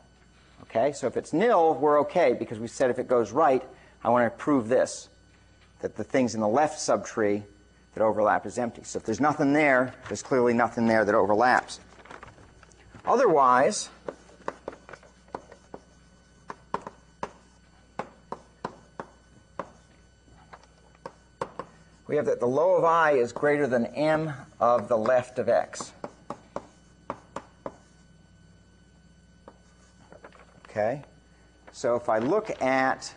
Okay, so if it's nil, we're okay because we said if it goes right, I want to prove this, that the things in the left subtree that overlap is empty. So if there's nothing there, there's clearly nothing there that overlaps. Otherwise, we have that the low of I is greater than m of the left of x. Okay? So if I look at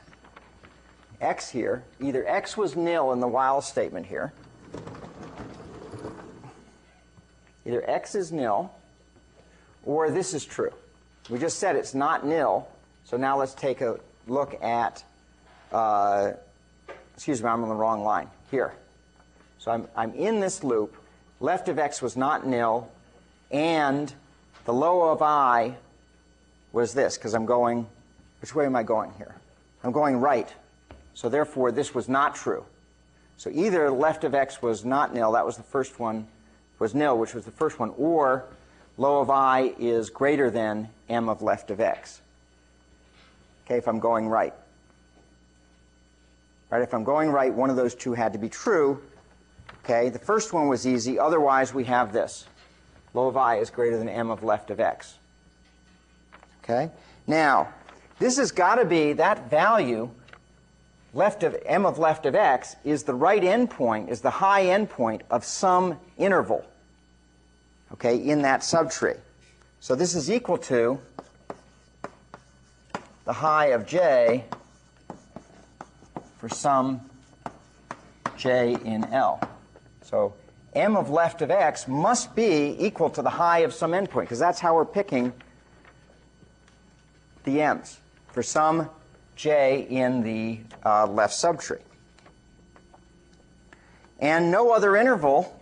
x here, either x was nil in the while statement here. Either x is nil, or this is true. We just said it's not nil, so now let's take a look at, excuse me, I'm on the wrong line, here. So I'm in this loop, left of x was not nil, and the low of I was this, because I'm going, which way am I going here? I'm going right, so therefore this was not true. So either left of x was not nil, that was the first one, was nil, which was the first one, or low of I is greater than m of left of x. Okay, if I'm going right. Right? If I'm going right, one of those two had to be true. Okay, the first one was easy. Otherwise, we have this. Low of I is greater than m of left of x. Okay? Now, this has got to be, that value, m of left of x, is the right endpoint, is the high endpoint of some interval, okay, in that subtree. So this is equal to the high of j for some j in L. So m of left of x must be equal to the high of some endpoint, because that's how we're picking the m's, for some j in the left subtree. And no other interval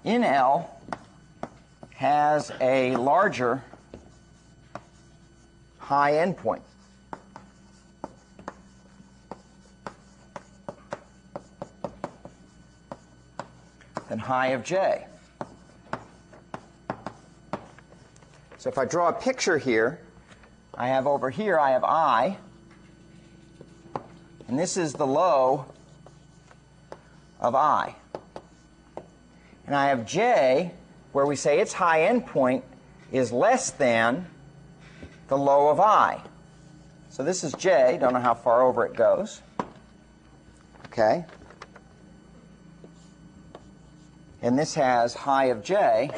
in L has a larger high endpoint than high of j. So if I draw a picture here, I have over here, I have I, and this is the low of I. And I have j, where we say its high endpoint is less than the low of I. So this is j, don't know how far over it goes. Okay. And this has high of j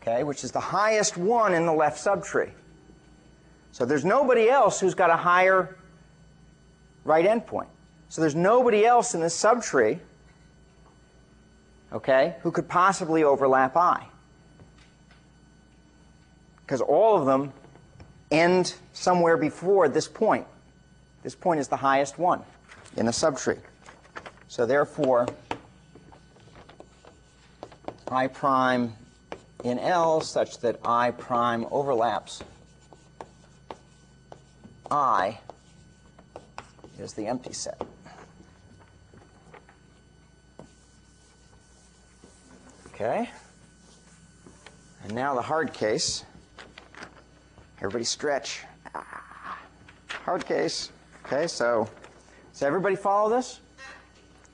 okay, which is the highest one in the left subtree. So there's nobody else who's got a higher right endpoint. So there's nobody else in this subtree, okay, who could possibly overlap I, because all of them end somewhere before this point. This point is the highest one in the subtree. So therefore, I prime in L such that I prime overlaps I is the empty set. Okay? And now the hard case. Everybody stretch. Hard case. Okay, so everybody follow this?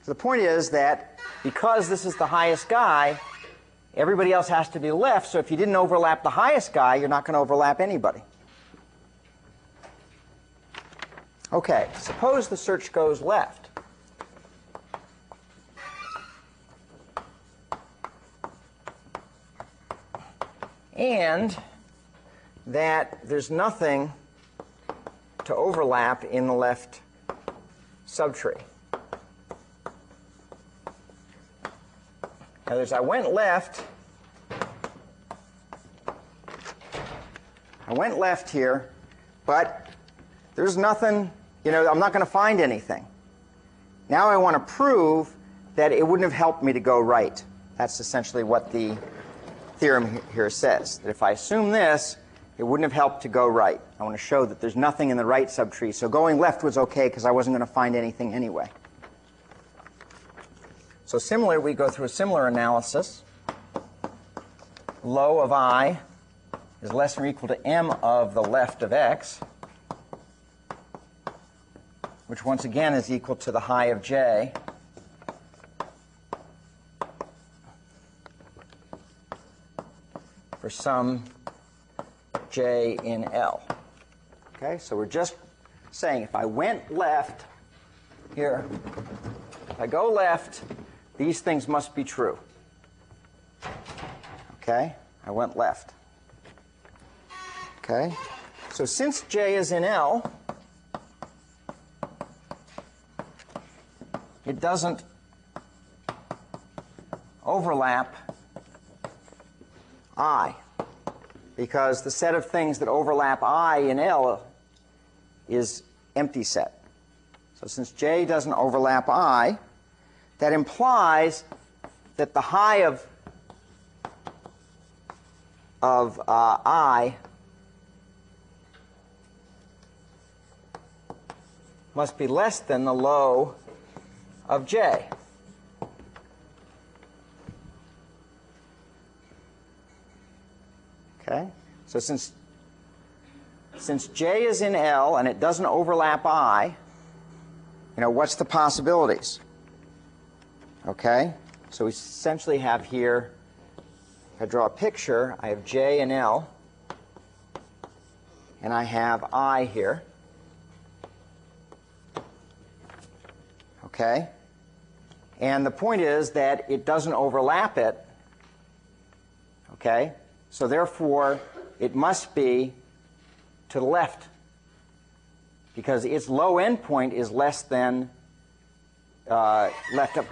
So the point is that because this is the highest guy, everybody else has to be left. So if you didn't overlap the highest guy, you're not going to overlap anybody. Okay, suppose the search goes left. And that there's nothing to overlap in the left subtree. Now, I went left here, but there's nothing, I'm not going to find anything. Now I want to prove that it wouldn't have helped me to go right. That's essentially what the theorem here says, that if I assume this, it wouldn't have helped to go right. I want to show that there's nothing in the right subtree, so going left was okay because I wasn't going to find anything anyway. So similarly, we go through a similar analysis. Low of I is less than or equal to m of the left of x, which once again is equal to the high of j for some j in L. Okay, so we're just saying if I went left here, if I go left, these things must be true. Okay, I went left. Okay, so since j is in L, it doesn't overlap I, because the set of things that overlap I in L is empty set. So since j doesn't overlap I, that implies that the high of I must be less than the low of J. Okay? So since J is in L and it doesn't overlap I, what's the possibilities? Okay? So we essentially have here, if I draw a picture, I have J and L, and I have I here. Okay? And the point is that it doesn't overlap it. Okay? So therefore, it must be to the left, because its low endpoint is less than left up.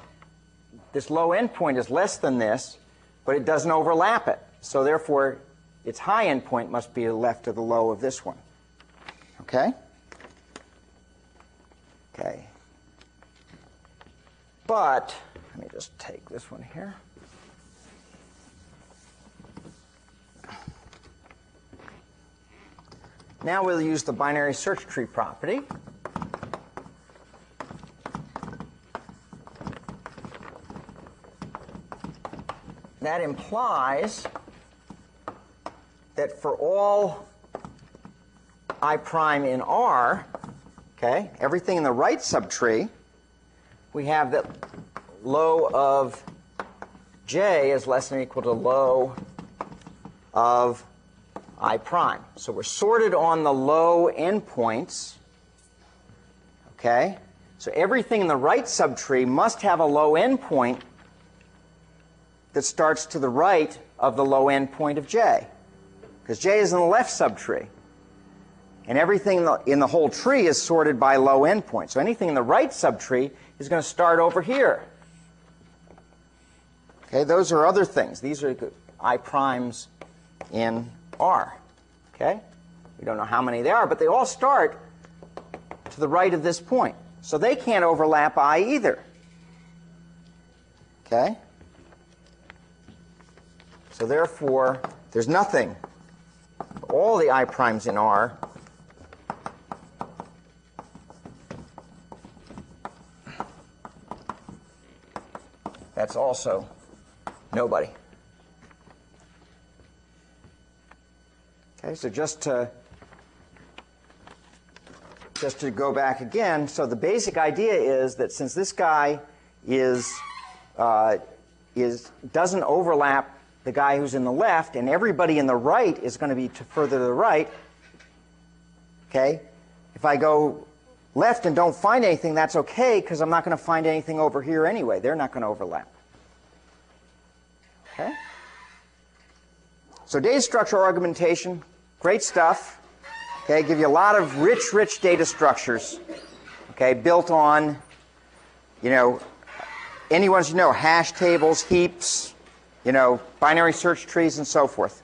This low endpoint is less than this, but it doesn't overlap it. So therefore, its high endpoint must be left of the low of this one. Okay? Okay. But let me just take this one here. Now we'll use the binary search tree property. That implies that for all I prime in R, okay, everything in the right subtree, we have that low of J is less than or equal to low of I prime. So we're sorted on the low endpoints. Okay? So everything in the right subtree must have a low endpoint that starts to the right of the low endpoint of J. Because J is in the left subtree. And everything in the whole tree is sorted by low endpoint. So anything in the right subtree is going to start over here. Okay, those are other things. These are I primes in R. Okay? We don't know how many there are, but they all start to the right of this point. So they can't overlap I either. Okay? So therefore, there's nothing. All the I primes in R that's also nobody. Okay, so just to go back again, so the basic idea is that since this guy doesn't overlap the guy who's in the left, and everybody in the right is going to be further to the right, okay, if I go left and don't find anything, that's okay, because I'm not going to find anything over here anyway. They're not going to overlap. Okay? So data structure augmentation, great stuff. Okay, give you a lot of rich data structures. Okay, built on, any ones hash tables, heaps, binary search trees, and so forth.